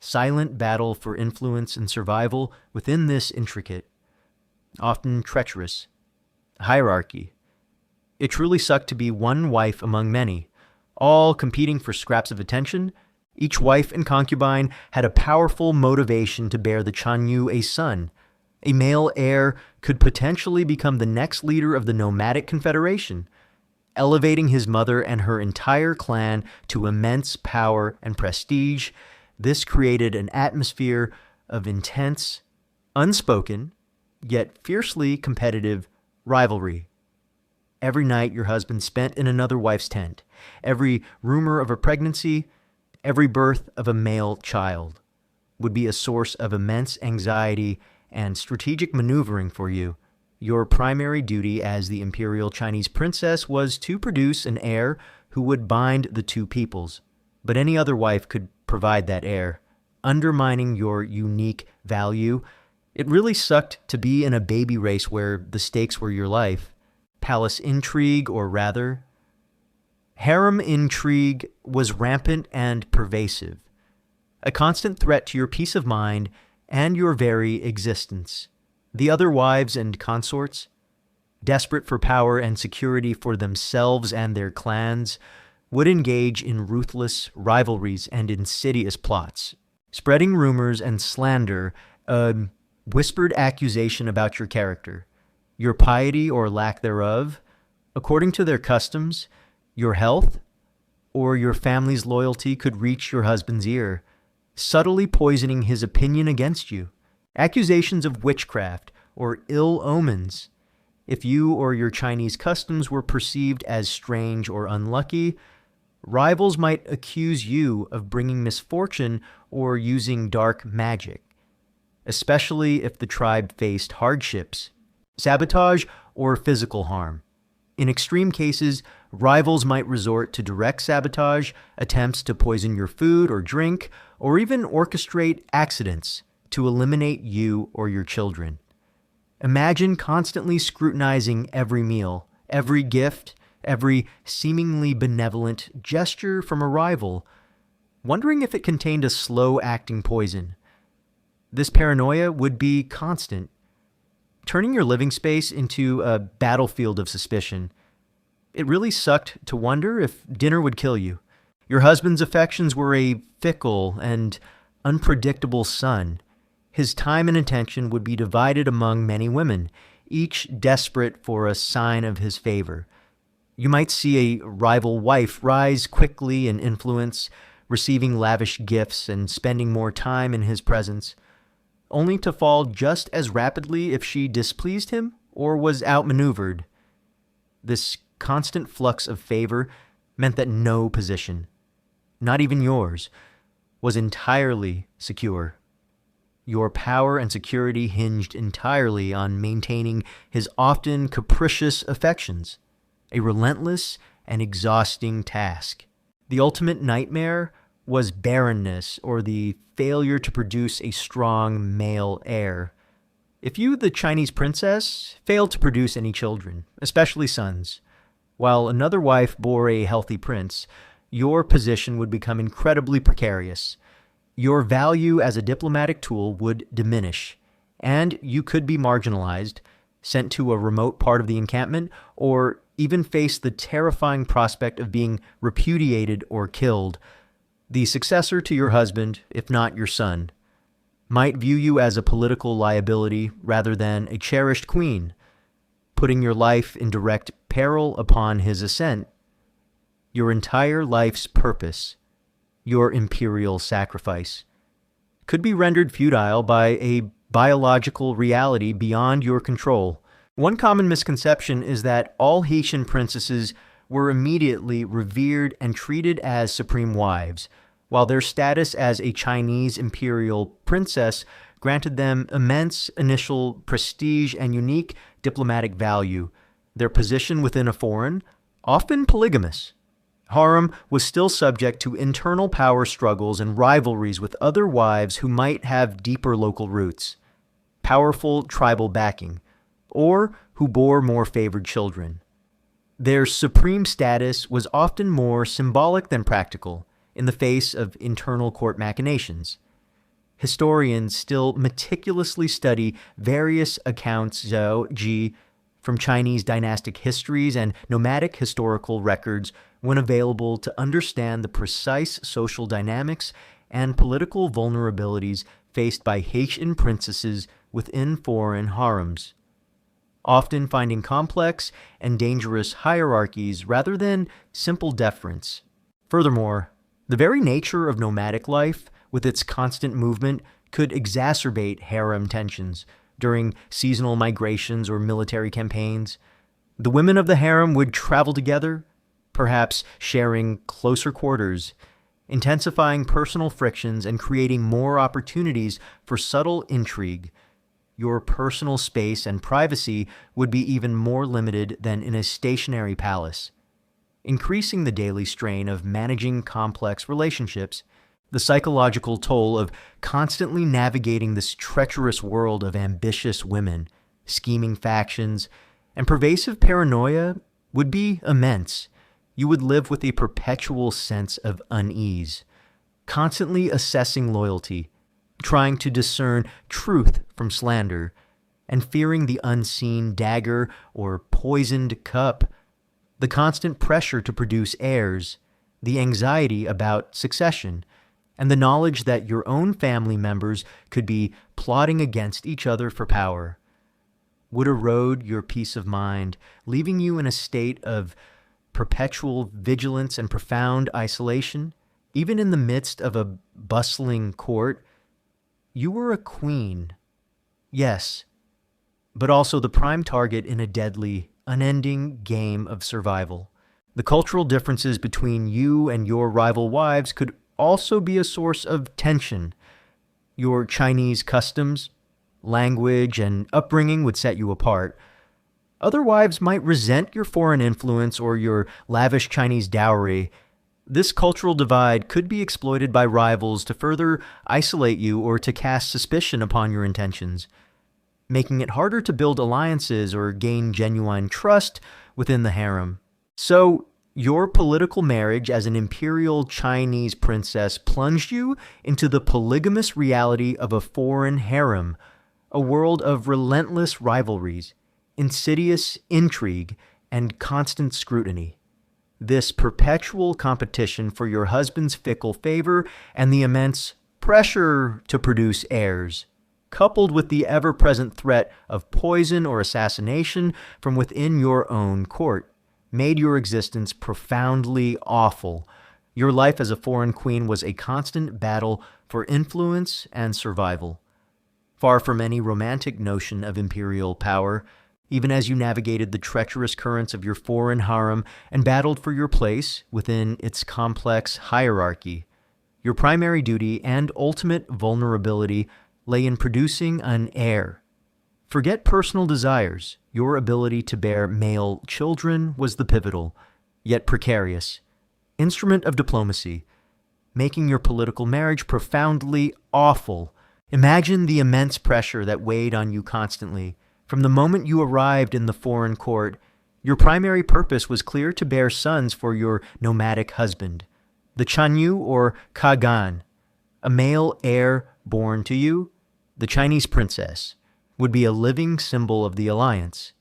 Speaker 1: silent battle for influence and survival within this intricate, often treacherous, hierarchy. It truly sucked to be one wife among many, all competing for scraps of attention. Each wife and concubine had a powerful motivation to bear the Chanyu a son. A male heir could potentially become the next leader of the nomadic confederation, elevating his mother and her entire clan to immense power and prestige. This created an atmosphere of intense, unspoken, yet fiercely competitive rivalry. Every night your husband spent in another wife's tent. Every rumor of a pregnancy, every birth of a male child would be a source of immense anxiety and strategic maneuvering for you. Your primary duty as the imperial Chinese princess was to produce an heir who would bind the two peoples, but any other wife could provide that heir, undermining your unique value. It really sucked to be in a baby race where the stakes were your life. Palace intrigue, or rather, harem intrigue, was rampant and pervasive, a constant threat to your peace of mind and your very existence. The other wives and consorts, desperate for power and security for themselves and their clans, would engage in ruthless rivalries and insidious plots, spreading rumors and slander, a whispered accusation about your character, your piety or lack thereof, according to their customs, your health, or your family's loyalty could reach your husband's ear, subtly poisoning his opinion against you. Accusations of witchcraft or ill omens. If you or your Chinese customs were perceived as strange or unlucky, rivals might accuse you of bringing misfortune or using dark magic. especially if the tribe faced hardships, sabotage, or physical harm. In extreme cases, rivals might resort to direct sabotage, attempts to poison your food or drink, or even orchestrate accidents to eliminate you or your children. Imagine constantly scrutinizing every meal, every gift, every seemingly benevolent gesture from a rival, wondering if it contained a slow-acting poison. This paranoia would be constant, turning your living space into a battlefield of suspicion. It really sucked to wonder if dinner would kill you. Your husband's affections were a fickle and unpredictable son. His time and attention would be divided among many women, each desperate for a sign of his favor. You might see a rival wife rise quickly in influence, receiving lavish gifts and spending more time in his presence, only to fall just as rapidly if she displeased him or was outmaneuvered. This constant flux of favor meant that no position, not even yours, was entirely secure. Your power and security hinged entirely on maintaining his often capricious affections, a relentless and exhausting task. The ultimate nightmare was barrenness, or the failure to produce a strong male heir. If you, the Chinese princess, failed to produce any children, especially sons, while another wife bore a healthy prince, your position would become incredibly precarious. Your value as a diplomatic tool would diminish, and you could be marginalized, sent to a remote part of the encampment, or even face the terrifying prospect of being repudiated or killed. The successor to your husband, if not your son, might view you as a political liability rather than a cherished queen, putting your life in direct peril upon his ascent. Your entire life's purpose, your imperial sacrifice, could be rendered futile by a biological reality beyond your control. One common misconception is that all Haitian princesses were immediately revered and treated as supreme wives, while their status as a Chinese imperial princess granted them immense initial prestige and unique diplomatic value. Their position within a foreign, often polygamous, harem was still subject to internal power struggles and rivalries with other wives who might have deeper local roots, powerful tribal backing, or who bore more favored children. Their supreme status was often more symbolic than practical in the face of internal court machinations. Historians still meticulously study various accounts from Chinese dynastic histories and nomadic historical records when available to understand the precise social dynamics and political vulnerabilities faced by Haitian princesses within foreign harems, often finding complex and dangerous hierarchies rather than simple deference. Furthermore, the very nature of nomadic life, with its constant movement, could exacerbate harem tensions during seasonal migrations or military campaigns. The women of the harem would travel together, perhaps sharing closer quarters, intensifying personal frictions and creating more opportunities for subtle intrigue. Your personal space and privacy would be even more limited than in a stationary palace, increasing the daily strain of managing complex relationships. The psychological toll of constantly navigating this treacherous world of ambitious women, scheming factions, and pervasive paranoia would be immense. You would live with a perpetual sense of unease, constantly assessing loyalty, trying to discern truth from slander, and fearing the unseen dagger or poisoned cup. The constant pressure to produce heirs, the anxiety about succession, and the knowledge that your own family members could be plotting against each other for power would erode your peace of mind, leaving you in a state of perpetual vigilance and profound isolation. Even in the midst of a bustling court, you were a queen, yes, but also the prime target in a deadly, unending game of survival. The cultural differences between you and your rival wives could also be a source of tension. Your Chinese customs, language, and upbringing would set you apart. Other wives might resent your foreign influence or your lavish Chinese dowry. This cultural divide could be exploited by rivals to further isolate you or to cast suspicion upon your intentions, making it harder to build alliances or gain genuine trust within the harem. So, your political marriage as an imperial Chinese princess plunged you into the polygamous reality of a foreign harem, a world of relentless rivalries, insidious intrigue, and constant scrutiny. This perpetual competition for your husband's fickle favor and the immense pressure to produce heirs, coupled with the ever-present threat of poison or assassination from within your own court, made your existence profoundly awful. Your life as a foreign queen was a constant battle for influence and survival. Far from any romantic notion of imperial power, even as you navigated the treacherous currents of your foreign harem and battled for your place within its complex hierarchy, your primary duty and ultimate vulnerability lay in producing an heir. Forget personal desires. Your ability to bear male children was the pivotal, yet precarious, instrument of diplomacy, making your political marriage profoundly awful. Imagine the immense pressure that weighed on you constantly. From the moment you arrived in the foreign court, your primary purpose was clear: to bear sons for your nomadic husband, the Chanyu or Kagan. A male heir born to you, the Chinese princess, would be a living symbol of the alliance.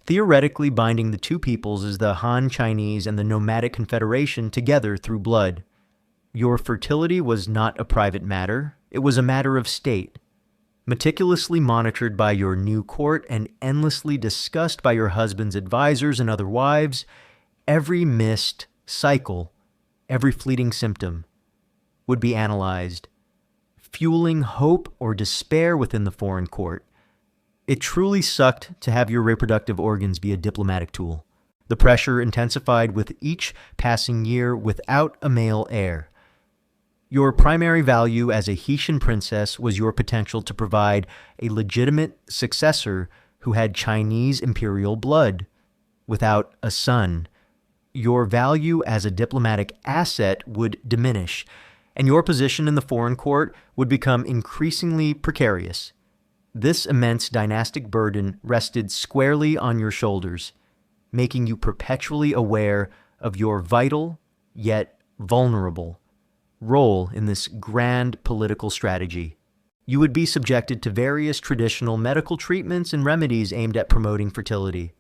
Speaker 1: Theoretically binding the two peoples is the Han Chinese and the nomadic confederation together through blood. Your fertility was not a private matter, it was a matter of state. Meticulously monitored by your new court and endlessly discussed by your husband's advisors and other wives, every missed cycle, every fleeting symptom would be analyzed, fueling hope or despair within the foreign court. It truly sucked to have your reproductive organs be a diplomatic tool. The pressure intensified with each passing year without a male heir. Your primary value as a Heqin princess was your potential to provide a legitimate successor who had Chinese imperial blood. Without a son, your value as a diplomatic asset would diminish, and your position in the foreign court would become increasingly precarious. This immense dynastic burden rested squarely on your shoulders, making you perpetually aware of your vital, yet vulnerable, role in this grand political strategy. You would be subjected to various traditional medical treatments and remedies aimed at promoting fertility,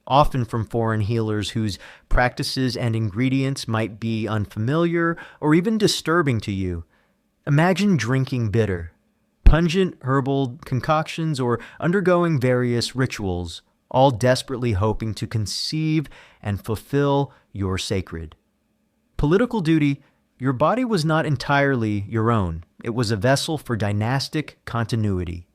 Speaker 1: often from foreign healers whose practices and ingredients might be unfamiliar or even disturbing to you. Imagine drinking bitter, pungent herbal concoctions or undergoing various rituals, all desperately hoping to conceive and fulfill your sacred political duty. Your body was not entirely your own. It was a vessel for dynastic continuity,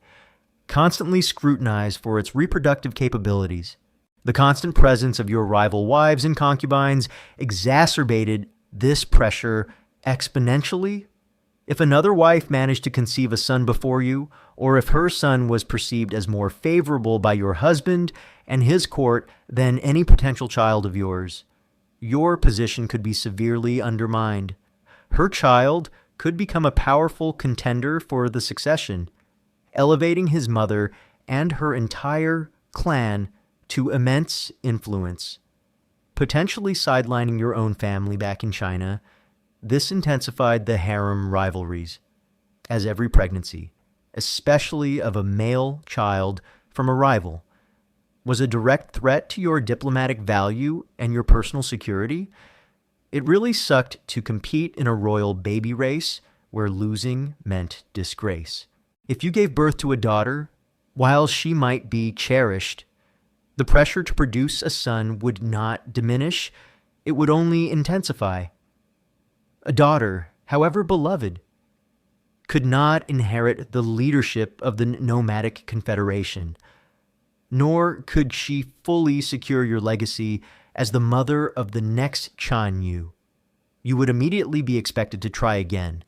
Speaker 1: constantly scrutinized for its reproductive capabilities. The constant presence of your rival wives and concubines exacerbated this pressure exponentially. If another wife managed to conceive a son before you, or if her son was perceived as more favorable by your husband and his court than any potential child of yours, your position could be severely undermined. Her child could become a powerful contender for the succession, elevating his mother and her entire clan to immense influence, potentially sidelining your own family back in China. This intensified the harem rivalries, as every pregnancy, especially of a male child from a rival, was a direct threat to your diplomatic value and your personal security. It really sucked to compete in a royal baby race where losing meant disgrace. If you gave birth to a daughter, while she might be cherished, the pressure to produce a son would not diminish, it would only intensify. A daughter, however beloved, could not inherit the leadership of the nomadic confederation, nor could she fully secure your legacy as the mother of the next Chanyu. You would immediately be expected to try again,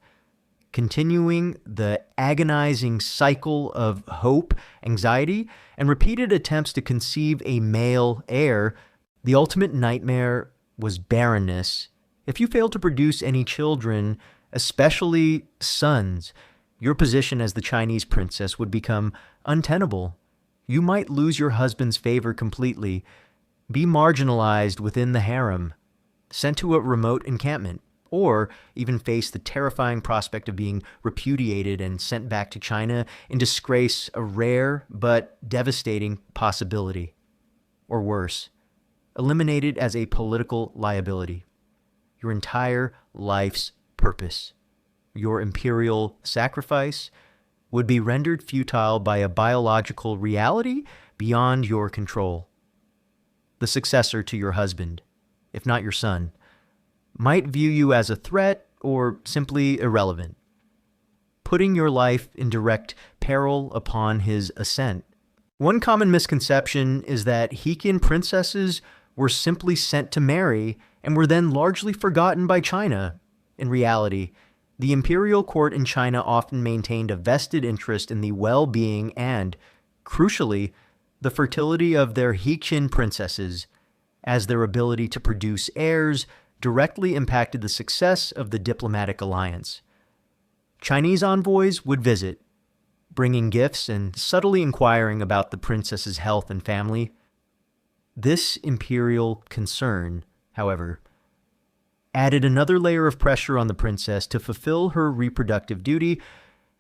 Speaker 1: continuing the agonizing cycle of hope, anxiety, and repeated attempts to conceive a male heir. The ultimate nightmare was barrenness. If you failed to produce any children, especially sons, your position as the Chinese princess would become untenable. You might lose your husband's favor completely, be marginalized within the harem, sent to a remote encampment, or even face the terrifying prospect of being repudiated and sent back to China in disgrace, a rare but devastating possibility. Or worse, eliminated as a political liability. Your entire life's purpose, your imperial sacrifice, would be rendered futile by a biological reality beyond your control. The successor to your husband, if not your son, might view you as a threat or simply irrelevant, putting your life in direct peril upon his ascent. One common misconception is that Heqin princesses were simply sent to marry and were then largely forgotten by China. In reality, the imperial court in China often maintained a vested interest in the well-being and, crucially, the fertility of their Heqin princesses, as their ability to produce heirs directly impacted the success of the diplomatic alliance. Chinese envoys would visit, bringing gifts and subtly inquiring about the princess's health and family. This imperial concern, however, added another layer of pressure on the princess to fulfill her reproductive duty.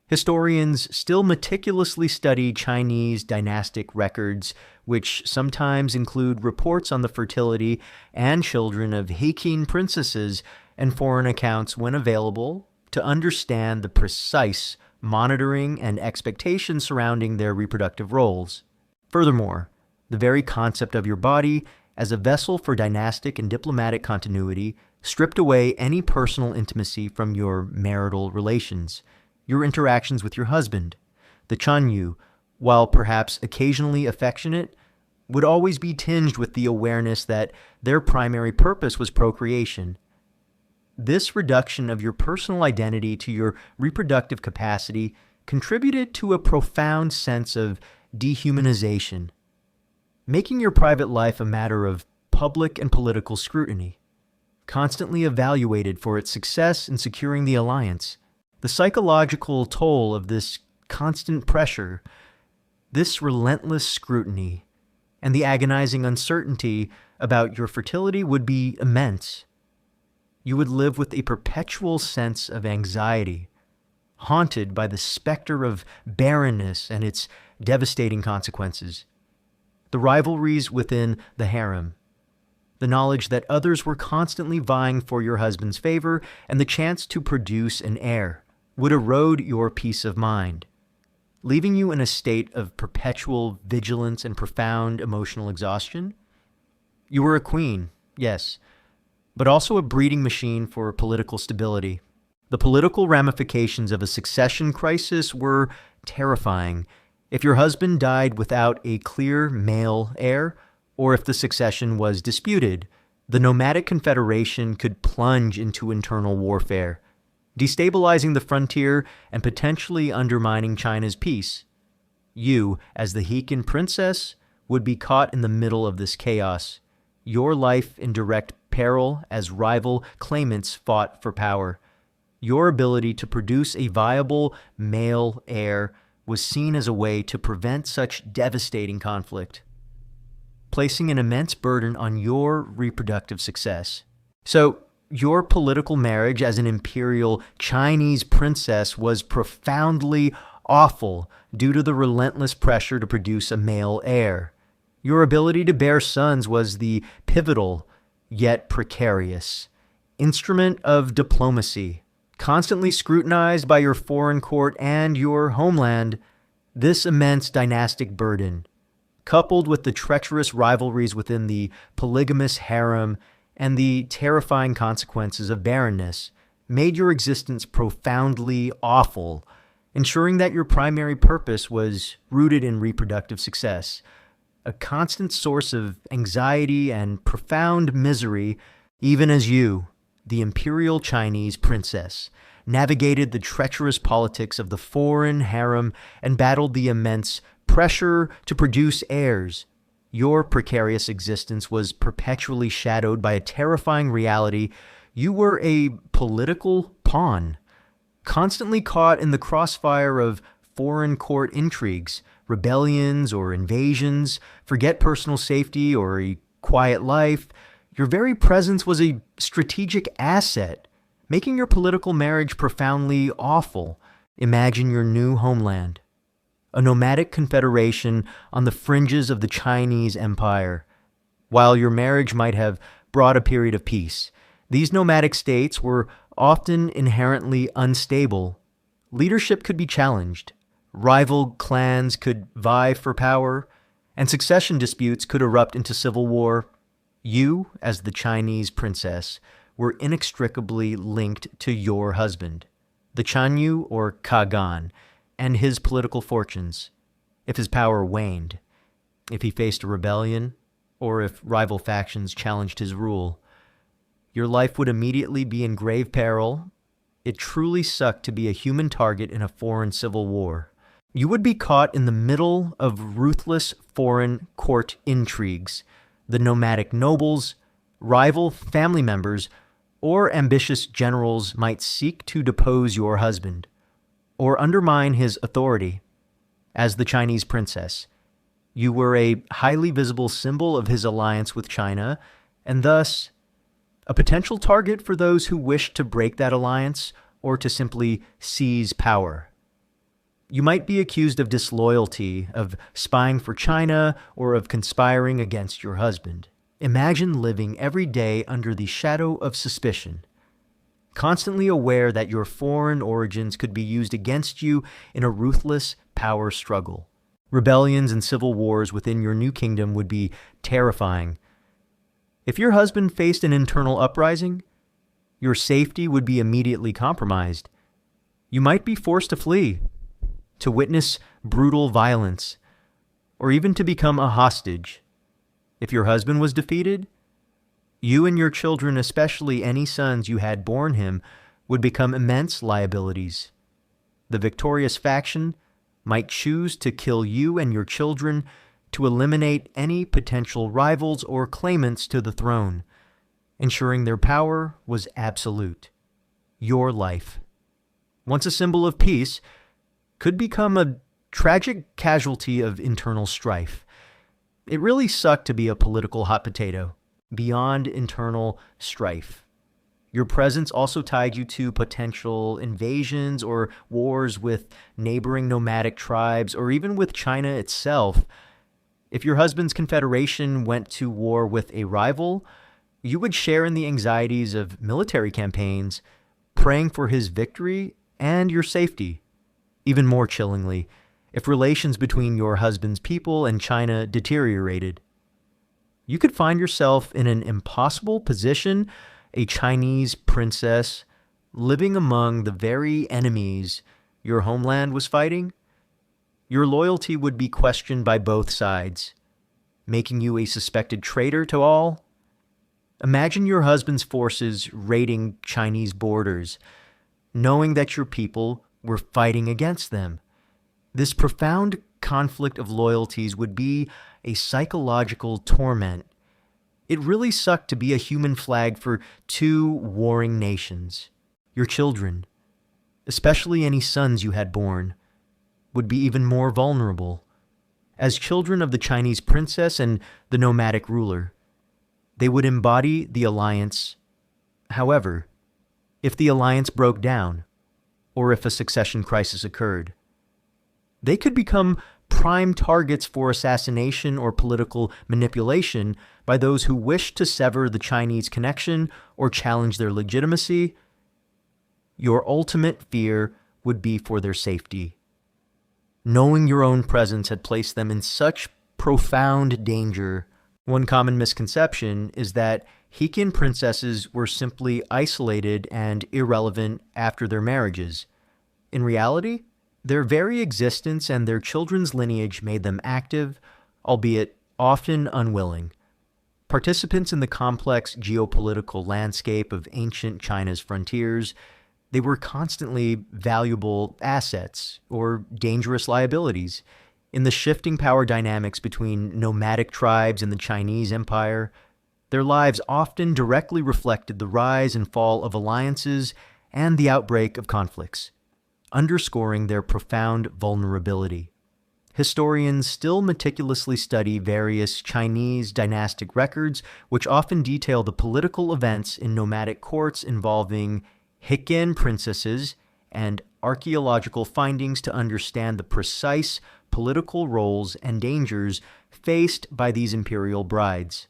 Speaker 1: Historians still meticulously study Chinese dynastic records, which sometimes include reports on the fertility and children of Heqin princesses and foreign accounts when available, to understand the precise monitoring and expectations surrounding their reproductive roles. Furthermore, the very concept of your body as a vessel for dynastic and diplomatic continuity stripped away any personal intimacy from your marital relations. Your interactions with your husband, the Chanyu, while perhaps occasionally affectionate, would always be tinged with the awareness that their primary purpose was procreation. This reduction of your personal identity to your reproductive capacity contributed to a profound sense of dehumanization, making your private life a matter of public and political scrutiny, constantly evaluated for its success in securing the alliance. The psychological toll of this constant pressure, this relentless scrutiny, and the agonizing uncertainty about your fertility would be immense. You would live with a perpetual sense of anxiety, haunted by the specter of barrenness and its devastating consequences. The rivalries within the harem, the knowledge that others were constantly vying for your husband's favor, and the chance to produce an heir would erode your peace of mind, leaving you in a state of perpetual vigilance and profound emotional exhaustion. You were a queen, yes, but also a breeding machine for political stability. The political ramifications of a succession crisis were terrifying. If your husband died without a clear male heir, or if the succession was disputed, the nomadic confederation could plunge into internal warfare, destabilizing the frontier and potentially undermining China's peace. You, as the Heqin princess, would be caught in the middle of this chaos, your life in direct peril as rival claimants fought for power. Your ability to produce a viable male heir was seen as a way to prevent such devastating conflict, placing an immense burden on your reproductive success. So, your political marriage as an imperial Chinese princess was profoundly awful due to the relentless pressure to produce a male heir. Your ability to bear sons was the pivotal, yet precarious, instrument of diplomacy, constantly scrutinized by your foreign court and your homeland. This immense dynastic burden, coupled with the treacherous rivalries within the polygamous harem and the terrifying consequences of barrenness, made your existence profoundly awful, ensuring that your primary purpose was rooted in reproductive success, a constant source of anxiety and profound misery, even as you, the imperial Chinese princess, navigated the treacherous politics of the foreign harem, and battled the immense pressure to produce heirs. Your precarious existence was perpetually shadowed by a terrifying reality. You were a political pawn, constantly caught in the crossfire of foreign court intrigues, rebellions or invasions. Forget personal safety or a quiet life. Your very presence was a strategic asset, making your political marriage profoundly awful. Imagine your new homeland, a nomadic confederation on the fringes of the Chinese Empire. While your marriage might have brought a period of peace, these nomadic states were often inherently unstable. Leadership could be challenged, rival clans could vie for power, and succession disputes could erupt into civil war. You, as the Chinese princess, were inextricably linked to your husband, the Chanyu or Kagan, and his political fortunes. If his power waned, if he faced a rebellion, or if rival factions challenged his rule, your life would immediately be in grave peril. It truly sucked to be a human target in a foreign civil war. You would be caught in the middle of ruthless foreign court intrigues. The nomadic nobles, rival family members, or ambitious generals might seek to depose your husband or undermine his authority. As the Chinese princess, you were a highly visible symbol of his alliance with China, and thus a potential target for those who wished to break that alliance or to simply seize power. You might be accused of disloyalty, of spying for China, or of conspiring against your husband. Imagine living every day under the shadow of suspicion, constantly aware that your foreign origins could be used against you in a ruthless power struggle. Rebellions and civil wars within your new kingdom would be terrifying. If your husband faced an internal uprising, your safety would be immediately compromised. You might be forced to flee, to witness brutal violence, or even to become a hostage. If your husband was defeated, you and your children, especially any sons you had borne him, would become immense liabilities. The victorious faction might choose to kill you and your children to eliminate any potential rivals or claimants to the throne, ensuring their power was absolute. Your life, once a symbol of peace, could become a tragic casualty of internal strife. It really sucked to be a political hot potato, beyond internal strife. Your presence also tied you to potential invasions or wars with neighboring nomadic tribes, or even with China itself. If your husband's confederation went to war with a rival, you would share in the anxieties of military campaigns, praying for his victory and your safety. Even more chillingly, if relations between your husband's people and China deteriorated, you could find yourself in an impossible position, a Chinese princess living among the very enemies your homeland was fighting. Your loyalty would be questioned by both sides, making you a suspected traitor to all. Imagine your husband's forces raiding Chinese borders, knowing that your people were fighting against them. This profound conflict of loyalties would be a psychological torment. It really sucked to be a human flag for two warring nations. Your children, especially any sons you had born, would be even more vulnerable. As children of the Chinese princess and the nomadic ruler, they would embody the alliance. However, if the alliance broke down, or if a succession crisis occurred, they could become prime targets for assassination or political manipulation by those who wish to sever the Chinese connection or challenge their legitimacy. Your ultimate fear would be for their safety. Knowing your own presence had placed them in such profound danger. One common misconception is that Heqin princesses were simply isolated and irrelevant after their marriages. In reality, their very existence and their children's lineage made them active, albeit often unwilling, participants in the complex geopolitical landscape of ancient China's frontiers. They were constantly valuable assets or dangerous liabilities. In the shifting power dynamics between nomadic tribes and the Chinese Empire, their lives often directly reflected the rise and fall of alliances and the outbreak of conflicts, underscoring their profound vulnerability. Historians still meticulously study various Chinese dynastic records, which often detail the political events in nomadic courts involving Heqin princesses and archaeological findings to understand the precise political roles and dangers faced by these imperial brides,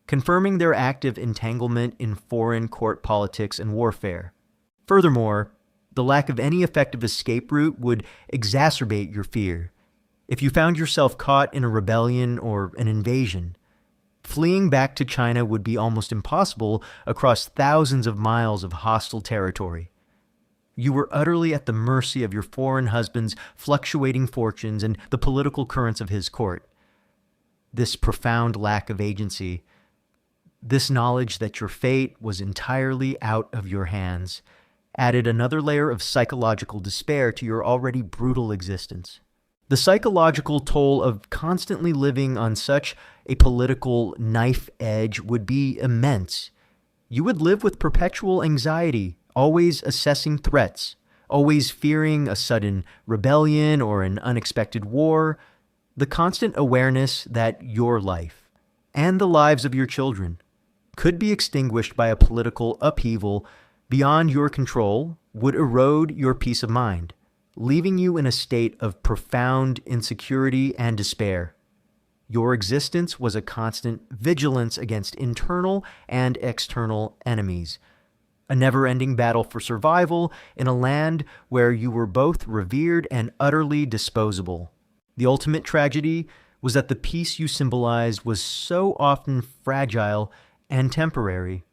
Speaker 1: confirming their active entanglement in foreign court politics and warfare. Furthermore, the lack of any effective escape route would exacerbate your fear. If you found yourself caught in a rebellion or an invasion, fleeing back to China would be almost impossible across thousands of miles of hostile territory. You were utterly at the mercy of your foreign husband's fluctuating fortunes and the political currents of his court. This profound lack of agency, this knowledge that your fate was entirely out of your hands, added another layer of psychological despair to your already brutal existence. The psychological toll of constantly living on such a political knife edge would be immense. You would live with perpetual anxiety, always assessing threats, always fearing a sudden rebellion or an unexpected war, the constant awareness that your life and the lives of your children could be extinguished by a political upheaval beyond your control would erode your peace of mind, leaving you in a state of profound insecurity and despair. Your existence was a constant vigilance against internal and external enemies, a never-ending battle for survival in a land where you were both revered and utterly disposable. The ultimate tragedy was that the peace you symbolized was so often fragile and temporary.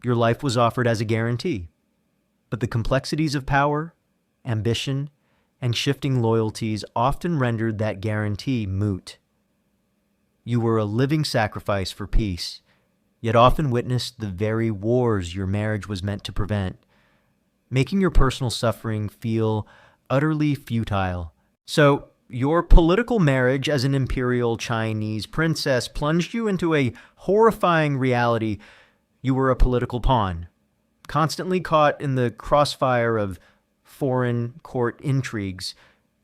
Speaker 1: Your life was offered as a guarantee, but the complexities of power, ambition, and shifting loyalties often rendered that guarantee moot. You were a living sacrifice for peace, yet often witnessed the very wars your marriage was meant to prevent, making your personal suffering feel utterly futile. So, your political marriage as an imperial Chinese princess plunged you into a horrifying reality. You were a political pawn, constantly caught in the crossfire of foreign court intrigues,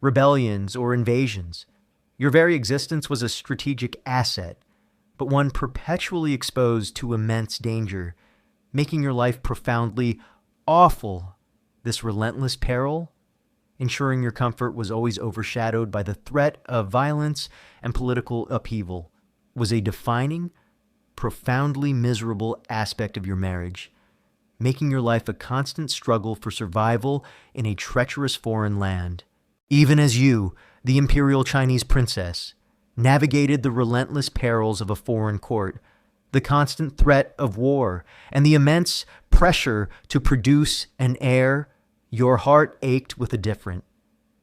Speaker 1: rebellions, or invasions. Your very existence was a strategic asset, but one perpetually exposed to immense danger, making your life profoundly awful. This relentless peril, ensuring your comfort was always overshadowed by the threat of violence and political upheaval, was a defining, profoundly miserable aspect of your marriage, making your life a constant struggle for survival in a treacherous foreign land. Even as you, the imperial Chinese princess, navigated the relentless perils of a foreign court, the constant threat of war, and the immense pressure to produce an heir, your heart ached with a different,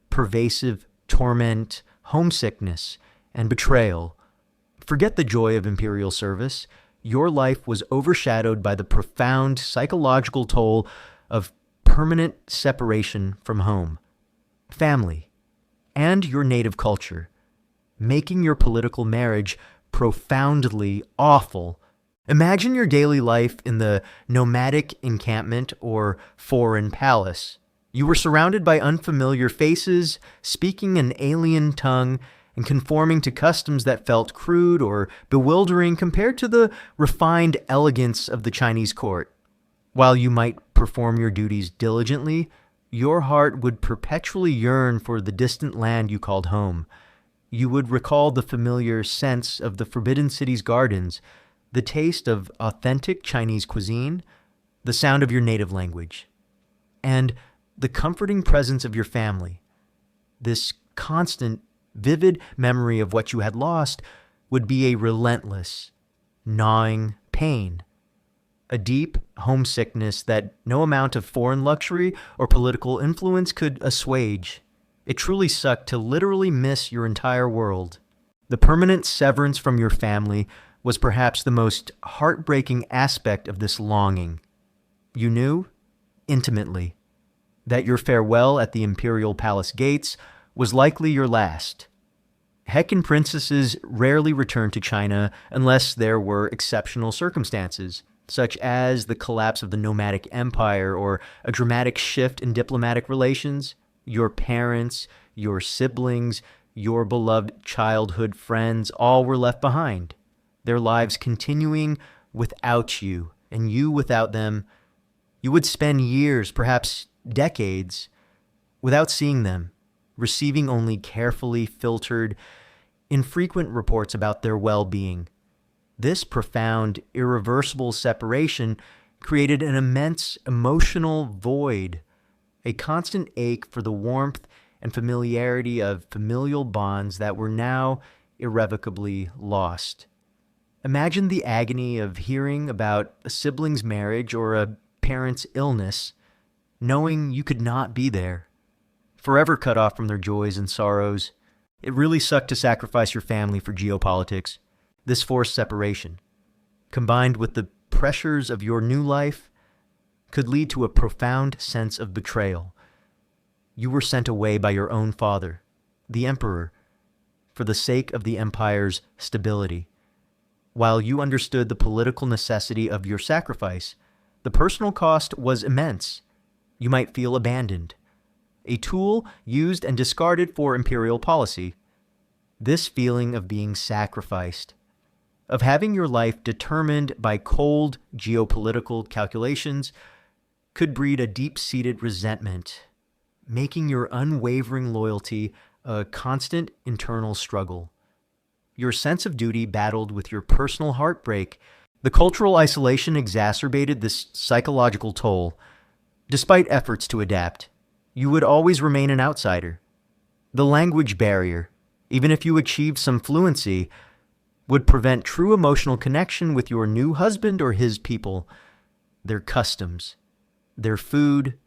Speaker 1: pervasive torment, homesickness, and betrayal. Forget the joy of imperial service. Your life was overshadowed by the profound psychological toll of permanent separation from home, family, and your native culture, making your political marriage profoundly awful. Imagine your daily life in the nomadic encampment or foreign palace. You were surrounded by unfamiliar faces, speaking an alien tongue, and conforming to customs that felt crude or bewildering compared to the refined elegance of the Chinese court. While you might perform your duties diligently, your heart would perpetually yearn for the distant land you called home. You would recall the familiar scents of the Forbidden City's gardens, the taste of authentic Chinese cuisine, the sound of your native language, and the comforting presence of your family. This constant, vivid memory of what you had lost would be a relentless, gnawing pain, a deep homesickness that no amount of foreign luxury or political influence could assuage. It truly sucked to literally miss your entire world. The permanent severance from your family was perhaps the most heartbreaking aspect of this longing. You knew intimately, that your farewell at the Imperial palace gates was likely your last. Heqin princesses rarely returned to China unless there were exceptional circumstances, such as the collapse of the nomadic empire or a dramatic shift in diplomatic relations. Your parents, your siblings, your beloved childhood friends all were left behind, their lives continuing without you, and you without them. You would spend years, perhaps decades, without seeing them, receiving only carefully filtered, infrequent reports about their well-being. This profound, irreversible separation created an immense emotional void, a constant ache for the warmth and familiarity of familial bonds that were now irrevocably lost. Imagine the agony of hearing about a sibling's marriage or a parent's illness, knowing you could not be there, forever cut off from their joys and sorrows. It really sucked to sacrifice your family for geopolitics. This forced separation, combined with the pressures of your new life, could lead to a profound sense of betrayal. You were sent away by your own father, the emperor, for the sake of the empire's stability. While you understood the political necessity of your sacrifice, the personal cost was immense. You might feel abandoned, a tool used and discarded for imperial policy. This feeling of being sacrificed, of having your life determined by cold geopolitical calculations, could breed a deep-seated resentment, making your unwavering loyalty a constant internal struggle. Your sense of duty battled with your personal heartbreak. The cultural isolation exacerbated this psychological toll. Despite efforts to adapt, you would always remain an outsider. The language barrier, even if you achieved some fluency, would prevent true emotional connection with your new husband or his people, their customs, their food,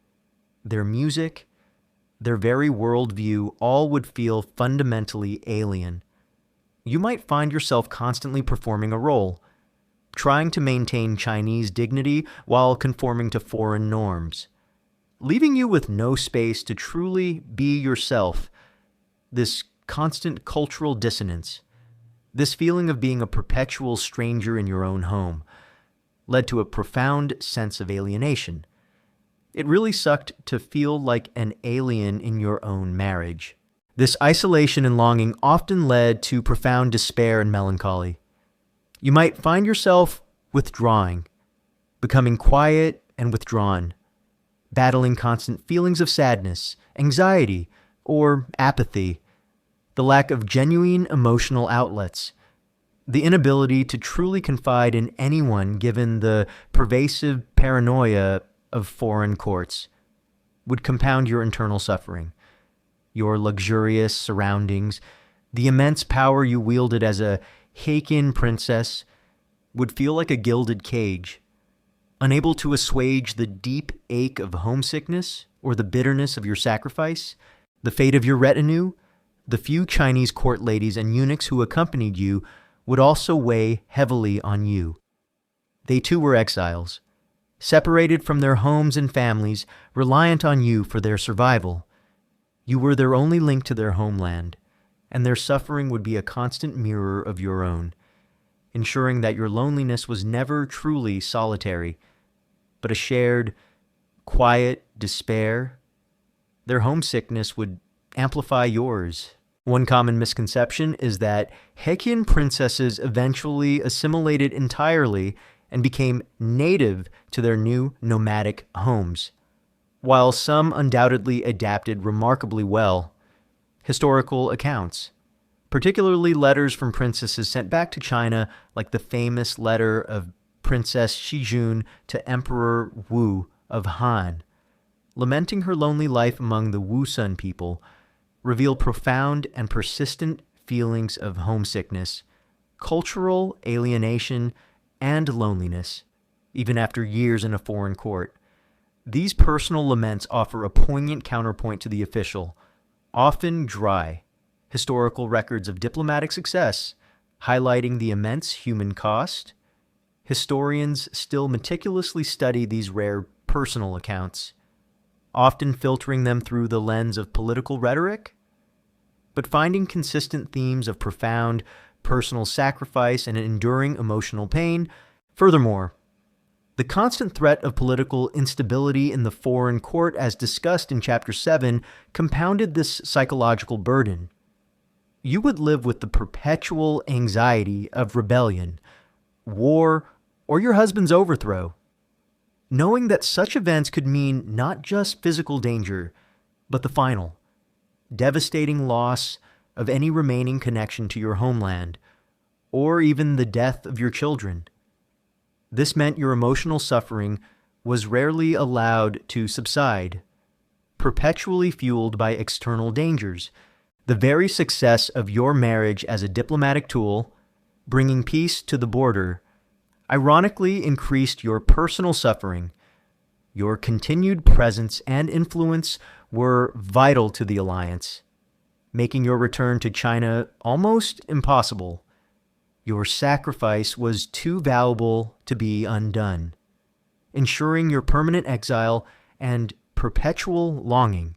Speaker 1: their music, their very worldview. All would feel fundamentally alien. You might find yourself constantly performing a role, trying to maintain Chinese dignity while conforming to foreign norms, leaving you with no space to truly be yourself. This constant cultural dissonance, this feeling of being a perpetual stranger in your own home, led to a profound sense of alienation. It really sucked to feel like an alien in your own marriage. This isolation and longing often led to profound despair and melancholy. You might find yourself withdrawing, becoming quiet and withdrawn, battling constant feelings of sadness, anxiety, or apathy, the lack of genuine emotional outlets, the inability to truly confide in anyone given the pervasive paranoia of foreign courts, would compound your internal suffering. Your luxurious surroundings, the immense power you wielded as a Heqin princess, would feel like a gilded cage, unable to assuage the deep ache of homesickness or the bitterness of your sacrifice. The fate of your retinue, the few Chinese court ladies and eunuchs who accompanied you, would also weigh heavily on you. They too were exiles, separated from their homes and families, reliant on you for their survival. You were their only link to their homeland, and their suffering would be a constant mirror of your own, ensuring that your loneliness was never truly solitary, but a shared, quiet despair. Their homesickness would amplify yours. One common misconception is that Heqin princesses eventually assimilated entirely and became native to their new nomadic homes. While some undoubtedly adapted remarkably well, historical accounts, particularly letters from princesses sent back to China, like the famous letter of Princess Shijun to Emperor Wu of Han, lamenting her lonely life among the Wusun people, reveal profound and persistent feelings of homesickness, cultural alienation, and loneliness, even after years in a foreign court. These personal laments offer a poignant counterpoint to the official, often dry, historical records of diplomatic success, highlighting the immense human cost. Historians still meticulously study these rare personal accounts, often filtering them through the lens of political rhetoric, but finding consistent themes of profound personal sacrifice and enduring emotional pain. Furthermore, the constant threat of political instability in the foreign court, as discussed in Chapter 7, compounded this psychological burden. You would live with the perpetual anxiety of rebellion, war, or your husband's overthrow, knowing that such events could mean not just physical danger, but the final, devastating loss of any remaining connection to your homeland, or even the death of your children. This meant your emotional suffering was rarely allowed to subside, perpetually fueled by external dangers. The very success of your marriage as a diplomatic tool, bringing peace to the border, ironically increased your personal suffering. Your continued presence and influence were vital to the alliance, making your return to China almost impossible. Your sacrifice was too valuable to be undone, ensuring your permanent exile and perpetual longing.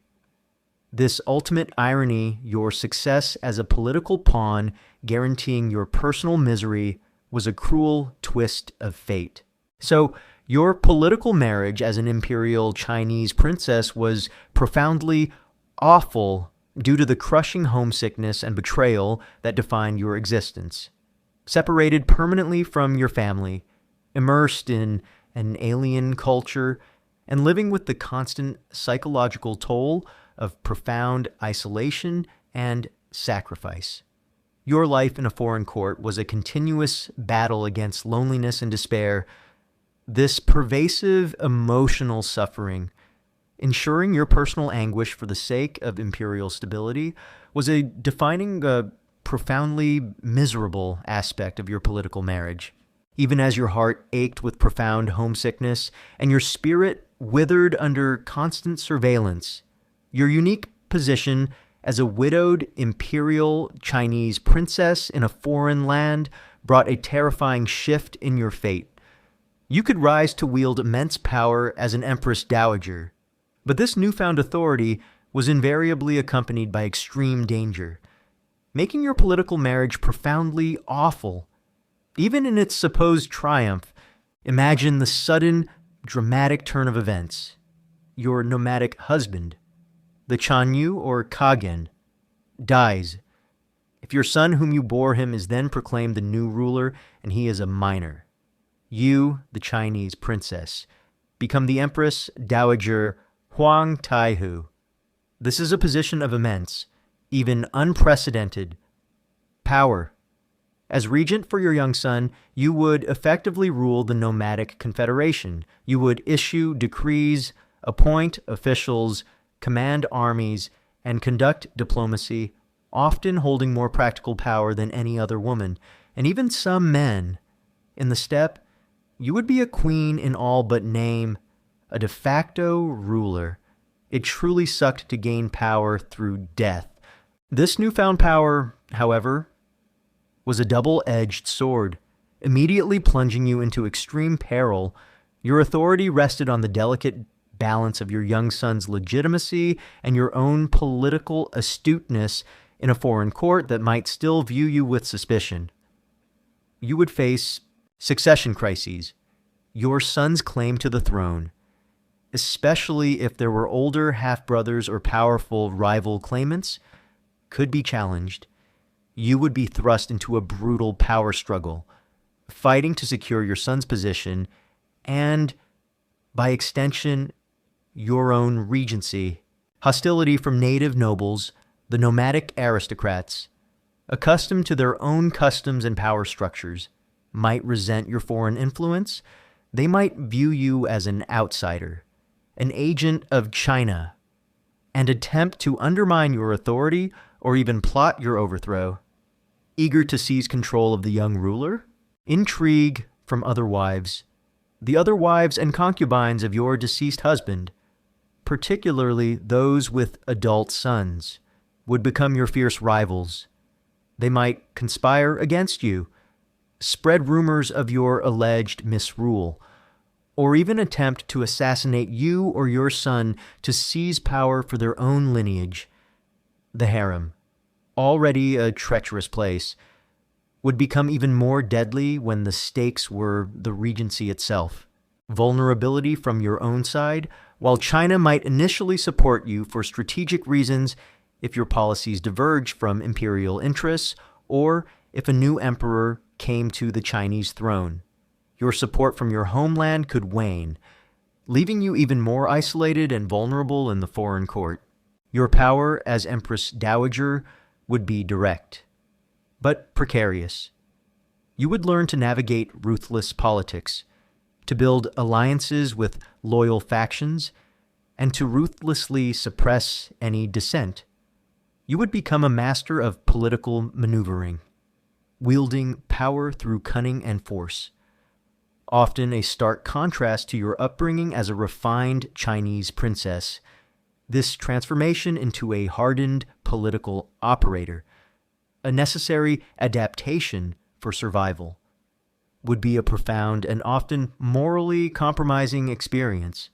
Speaker 1: This ultimate irony, your success as a political pawn guaranteeing your personal misery, was a cruel twist of fate. So, your political marriage as an imperial Chinese princess was profoundly awful due to the crushing homesickness and betrayal that defined your existence. Separated permanently from your family, immersed in an alien culture, and living with the constant psychological toll of profound isolation and sacrifice. Your life in a foreign court was a continuous battle against loneliness and despair. This pervasive emotional suffering, ensuring your personal anguish for the sake of imperial stability, was a defining, profoundly miserable aspect of your political marriage. Even as your heart ached with profound homesickness and your spirit withered under constant surveillance, your unique position as a widowed imperial Chinese princess in a foreign land brought a terrifying shift in your fate. You could rise to wield immense power as an empress dowager, but this newfound authority was invariably accompanied by extreme danger, making your political marriage profoundly awful. Even in its supposed triumph, imagine the sudden, dramatic turn of events. Your nomadic husband, the Chanyu or Kagen, dies. If your son whom you bore him is then proclaimed the new ruler and he is a minor, you, the Chinese princess, become the Empress Dowager Huang Taihu. This is a position of immense, even unprecedented, power. As regent for your young son, you would effectively rule the nomadic confederation. You would issue decrees, appoint officials, command armies, and conduct diplomacy, often holding more practical power than any other woman, and even some men. In the steppe, you would be a queen in all but name, a de facto ruler. It truly sucked to gain power through death. This newfound power, however, was a double-edged sword, immediately plunging you into extreme peril. Your authority rested on the delicate balance of your young son's legitimacy and your own political astuteness in a foreign court that might still view you with suspicion. You would face succession crises, your son's claim to the throne, especially if there were older half-brothers or powerful rival claimants, could be challenged. You would be thrust into a brutal power struggle, fighting to secure your son's position and, by extension, your own regency. Hostility from native nobles, the nomadic aristocrats, accustomed to their own customs and power structures, might resent your foreign influence. They might view you as an outsider, an agent of China, and attempt to undermine your authority or even plot your overthrow. Eager to seize control of the young ruler, intrigue from other wives, the other wives and concubines of your deceased husband, particularly those with adult sons, would become your fierce rivals. They might conspire against you, spread rumors of your alleged misrule, or even attempt to assassinate you or your son to seize power for their own lineage. The harem, already a treacherous place, would become even more deadly when the stakes were the regency itself. Vulnerability from your own side, while China might initially support you for strategic reasons if your policies diverge from imperial interests, or if a new emperor came to the Chinese throne. Your support from your homeland could wane, leaving you even more isolated and vulnerable in the foreign court. Your power as Empress Dowager would be direct, but precarious. You would learn to navigate ruthless politics, to build alliances with loyal factions, and to ruthlessly suppress any dissent. You would become a master of political maneuvering, wielding power through cunning and force, often a stark contrast to your upbringing as a refined Chinese princess. This transformation into a hardened political operator, a necessary adaptation for survival, would be a profound and often morally compromising experience.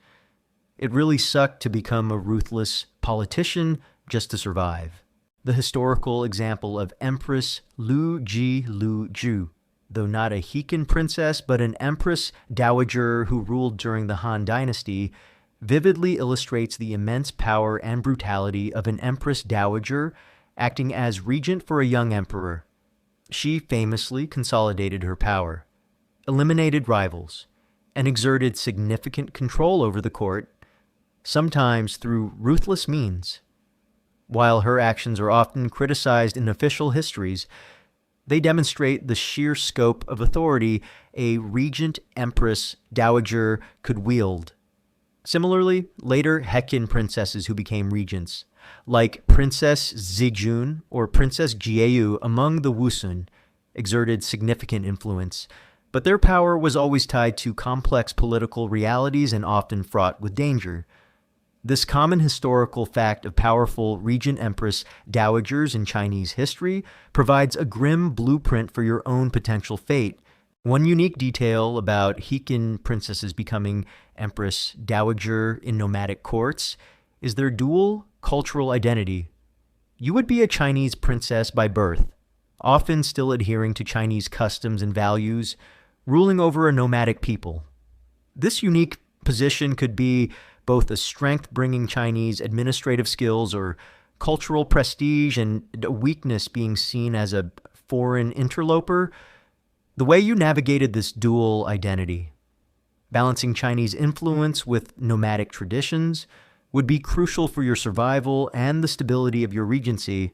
Speaker 1: It really sucked to become a ruthless politician just to survive. The historical example of Empress Lu Ju, though not a Heqin princess but an Empress Dowager who ruled during the Han Dynasty, vividly illustrates the immense power and brutality of an Empress Dowager acting as regent for a young emperor. She famously consolidated her power, eliminated rivals, and exerted significant control over the court, sometimes through ruthless means. While her actions are often criticized in official histories, they demonstrate the sheer scope of authority a regent Empress Dowager could wield. Similarly, later Heqin princesses who became regents, like Princess Zijun or Princess Jiayu among the Wusun, exerted significant influence, but their power was always tied to complex political realities and often fraught with danger. This common historical fact of powerful regent empress dowagers in Chinese history provides a grim blueprint for your own potential fate. One unique detail about Heqin princesses becoming empress dowager in nomadic courts is their dual cultural identity. You would be a Chinese princess by birth, often still adhering to Chinese customs and values, ruling over a nomadic people. This unique position could be both a strength bringing Chinese administrative skills or cultural prestige, and a weakness being seen as a foreign interloper. The way you navigated this dual identity, balancing Chinese influence with nomadic traditions, would be crucial for your survival and the stability of your regency.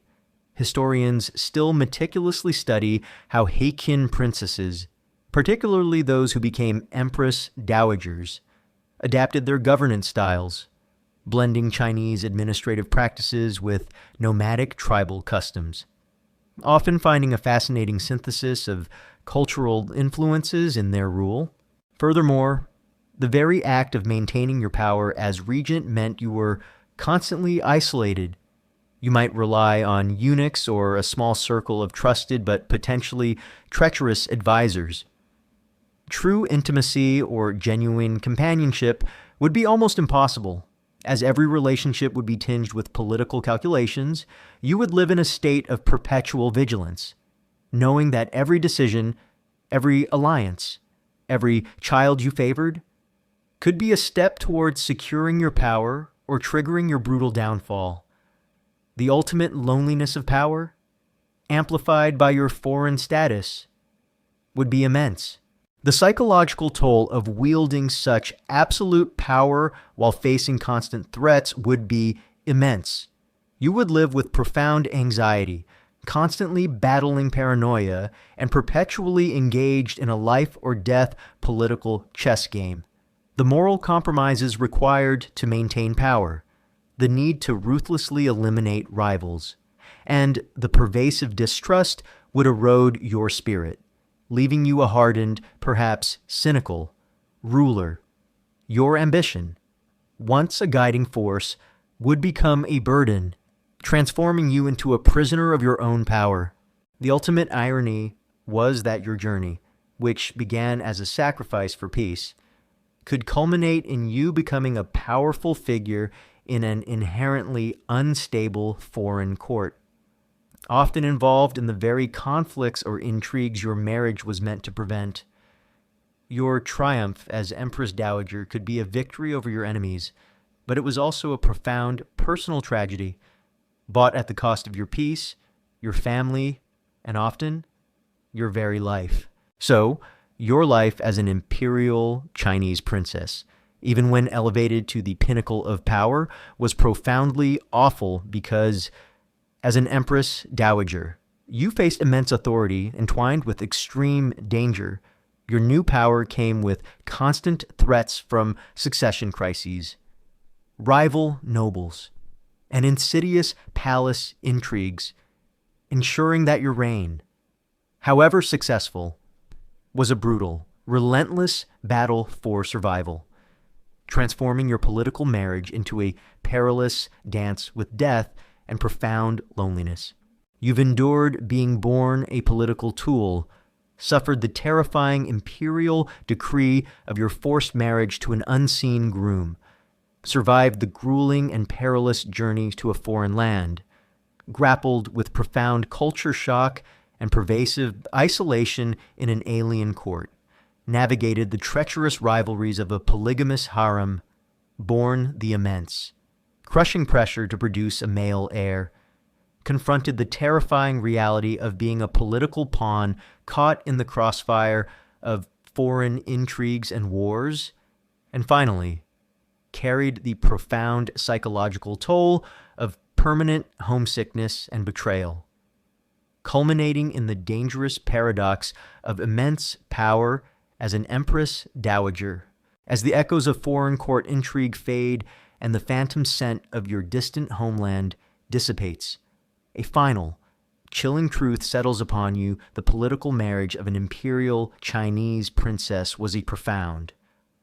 Speaker 1: Historians still meticulously study how Heqin princesses, particularly those who became empress dowagers, adapted their governance styles, blending Chinese administrative practices with nomadic tribal customs, often finding a fascinating synthesis of cultural influences in their rule. Furthermore, the very act of maintaining your power as regent meant you were constantly isolated. You might rely on eunuchs or a small circle of trusted but potentially treacherous advisors. True intimacy or genuine companionship would be almost impossible, as every relationship would be tinged with political calculations. You would live in a state of perpetual vigilance, knowing that every decision, every alliance, every child you favored, could be a step towards securing your power or triggering your brutal downfall. The ultimate loneliness of power, amplified by your foreign status, would be immense. The psychological toll of wielding such absolute power while facing constant threats would be immense. You would live with profound anxiety, constantly battling paranoia, and perpetually engaged in a life or death political chess game. The moral compromises required to maintain power, the need to ruthlessly eliminate rivals, and the pervasive distrust would erode your spirit, leaving you a hardened, perhaps cynical, ruler. Your ambition, once a guiding force, would become a burden, transforming you into a prisoner of your own power. The ultimate irony was that your journey, which began as a sacrifice for peace, could culminate in you becoming a powerful figure in an inherently unstable foreign court, often involved in the very conflicts or intrigues your marriage was meant to prevent. Your triumph as Empress Dowager could be a victory over your enemies, but it was also a profound personal tragedy, bought at the cost of your peace, your family, and often your very life. So, your life as an imperial Chinese princess, even when elevated to the pinnacle of power, was profoundly awful because, as an Empress Dowager, you faced immense authority entwined with extreme danger. Your new power came with constant threats from succession crises, rival nobles, and insidious palace intrigues, ensuring that your reign, however successful, was a brutal, relentless battle for survival, transforming your political marriage into a perilous dance with death and profound loneliness. You've endured being born a political tool, suffered the terrifying imperial decree of your forced marriage to an unseen groom, survived the grueling and perilous journey to a foreign land, grappled with profound culture shock and pervasive isolation in an alien court, navigated the treacherous rivalries of a polygamous harem, borne the immense, crushing pressure to produce a male heir, confronted the terrifying reality of being a political pawn caught in the crossfire of foreign intrigues and wars, and finally, carried the profound psychological toll of permanent homesickness and betrayal, culminating in the dangerous paradox of immense power as an Empress Dowager. As the echoes of foreign court intrigue fade and the phantom scent of your distant homeland dissipates, a final, chilling truth settles upon you: the political marriage of an imperial Chinese princess was a profound,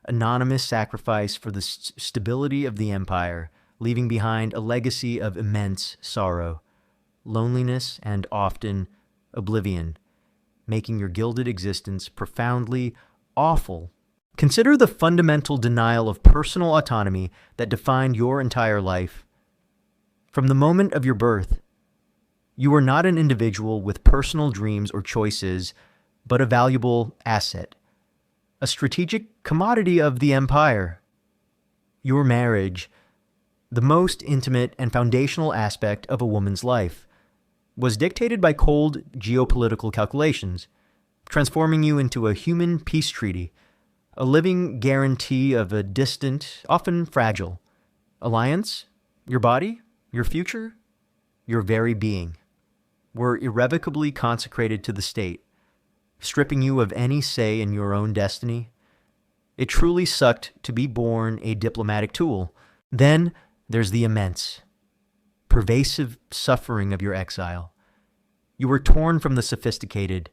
Speaker 1: anonymous sacrifice for the stability of the empire, leaving behind a legacy of immense sorrow, loneliness, and often oblivion, making your gilded existence profoundly awful. Consider the fundamental denial of personal autonomy that defined your entire life. From the moment of your birth, you were not an individual with personal dreams or choices, but a valuable asset, a strategic commodity of the empire. Your marriage, the most intimate and foundational aspect of a woman's life, was dictated by cold geopolitical calculations, transforming you into a human peace treaty, a living guarantee of a distant, often fragile, alliance. Your body, your future, your very being were irrevocably consecrated to the state, stripping you of any say in your own destiny. It truly sucked to be born a diplomatic tool. Then there's the immense, pervasive suffering of your exile. You were torn from the sophisticated,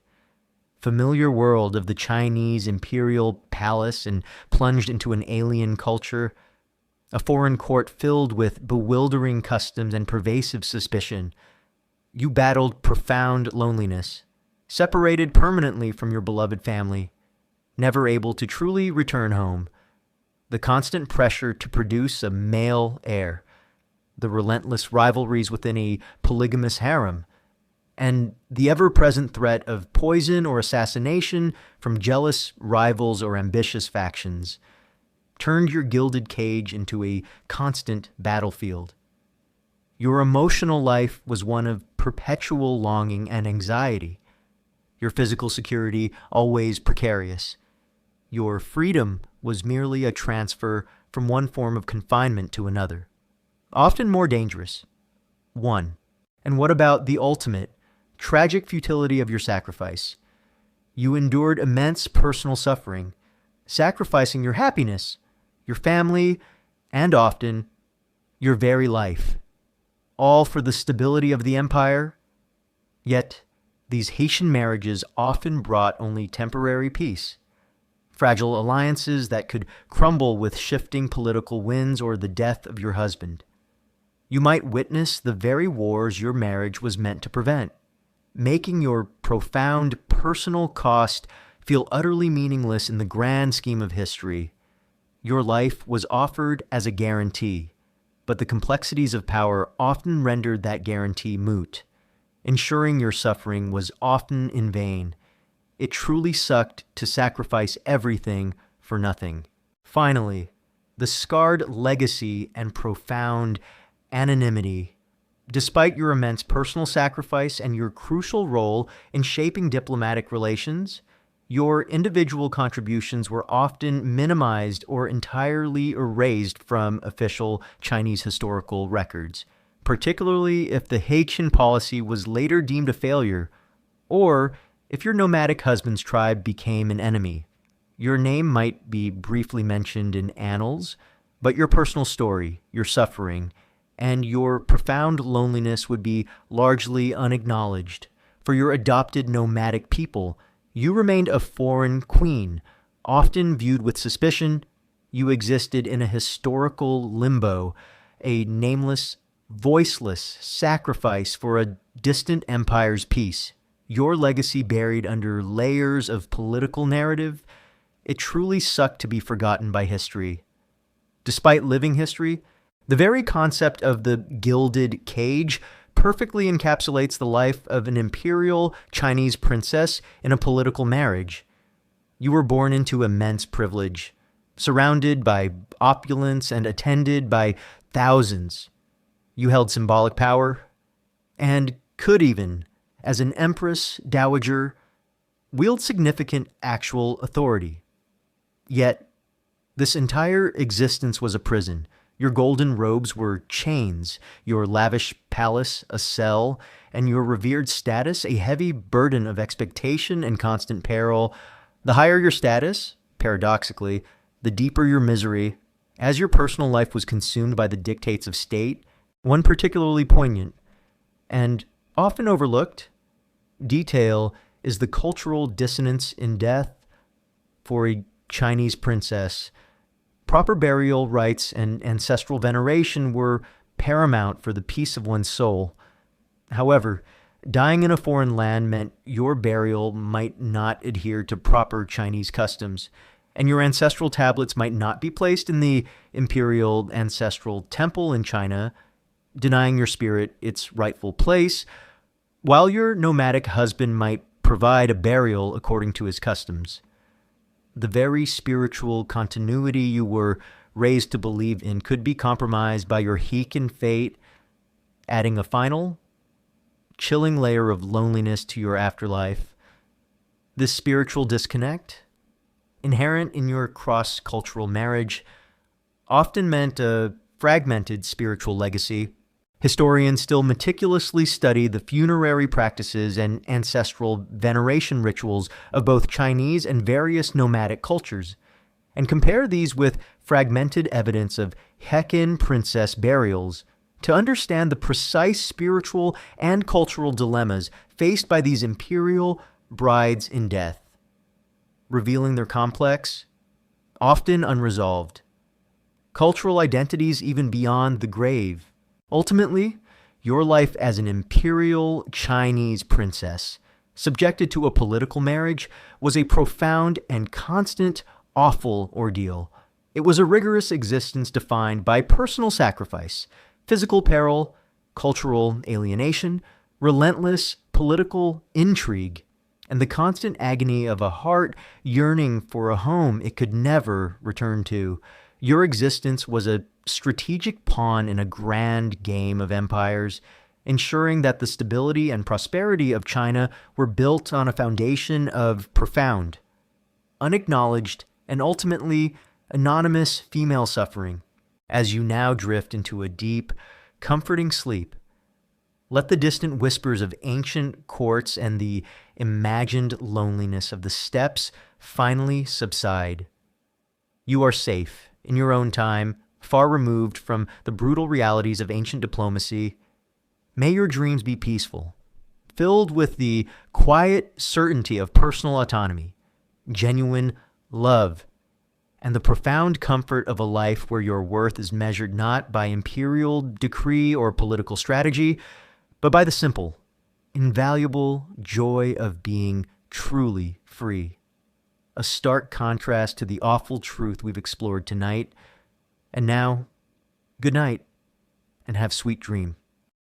Speaker 1: familiar world of the Chinese imperial palace and plunged into an alien culture, a foreign court filled with bewildering customs and pervasive suspicion. You battled profound loneliness, separated permanently from your beloved family, never able to truly return home. The constant pressure to produce a male heir, the relentless rivalries within a polygamous harem, and the ever-present threat of poison or assassination from jealous rivals or ambitious factions turned your gilded cage into a constant battlefield. Your emotional life was one of perpetual longing and anxiety, your physical security always precarious. Your freedom was merely a transfer from one form of confinement to another, often more dangerous. 1. And what about the ultimate, tragic futility of your sacrifice? You endured immense personal suffering, sacrificing your happiness, your family, and often your very life, all for the stability of the empire. Yet, these Haitian marriages often brought only temporary peace, fragile alliances that could crumble with shifting political winds or the death of your husband. You might witness the very wars your marriage was meant to prevent, making your profound personal cost feel utterly meaningless in the grand scheme of history. Your life was offered as a guarantee, but the complexities of power often rendered that guarantee moot. Ensuring your suffering was often in vain. It truly sucked to sacrifice everything for nothing. Finally, the scarred legacy and profound anonymity. Despite your immense personal sacrifice and your crucial role in shaping diplomatic relations, your individual contributions were often minimized or entirely erased from official Chinese historical records, particularly if the Heqin policy was later deemed a failure, or if your nomadic husband's tribe became an enemy. Your name might be briefly mentioned in annals, but your personal story, your suffering, and your profound loneliness would be largely unacknowledged. For your adopted nomadic people, you remained a foreign queen, often viewed with suspicion. You existed in a historical limbo, a nameless, voiceless sacrifice for a distant empire's peace. Your legacy buried under layers of political narrative. It truly sucked to be forgotten by history. Despite living history, the very concept of the gilded cage perfectly encapsulates the life of an imperial Chinese princess in a political marriage. You were born into immense privilege, surrounded by opulence and attended by thousands. You held symbolic power and could even, as an empress dowager, wield significant actual authority. Yet, this entire existence was a prison. Your golden robes were chains, your lavish palace a cell, and your revered status a heavy burden of expectation and constant peril. The higher your status, paradoxically, the deeper your misery. As your personal life was consumed by the dictates of state, one particularly poignant and often overlooked detail is the cultural dissonance in death. For a Chinese princess, proper burial rites and ancestral veneration were paramount for the peace of one's soul. However, dying in a foreign land meant your burial might not adhere to proper Chinese customs, and your ancestral tablets might not be placed in the Imperial ancestral temple in China, denying your spirit its rightful place, while your nomadic husband might provide a burial according to his customs. The very spiritual continuity you were raised to believe in could be compromised by your Heqin fate, adding a final, chilling layer of loneliness to your afterlife. This spiritual disconnect, inherent in your cross-cultural marriage, often meant a fragmented spiritual legacy. Historians still meticulously study the funerary practices and ancestral veneration rituals of both Chinese and various nomadic cultures, and compare these with fragmented evidence of Heqin princess burials to understand the precise spiritual and cultural dilemmas faced by these imperial brides in death, revealing their complex, often unresolved, cultural identities even beyond the grave. Ultimately, your life as an imperial Chinese princess, subjected to a political marriage, was a profound and constant, awful ordeal. It was a rigorous existence defined by personal sacrifice, physical peril, cultural alienation, relentless political intrigue, and the constant agony of a heart yearning for a home it could never return to. Your existence was a strategic pawn in a grand game of empires, ensuring that the stability and prosperity of China were built on a foundation of profound, unacknowledged, and ultimately anonymous female suffering. As you now drift into a deep, comforting sleep, let the distant whispers of ancient courts and the imagined loneliness of the steppes finally subside. You are safe in your own time, far removed from the brutal realities of ancient diplomacy. May your dreams be peaceful, filled with the quiet certainty of personal autonomy, genuine love, and the profound comfort of a life where your worth is measured not by imperial decree or political strategy, but by the simple, invaluable joy of being truly free. a stark contrast to the awful truth we've explored tonight. And now, good night, and have sweet dreams.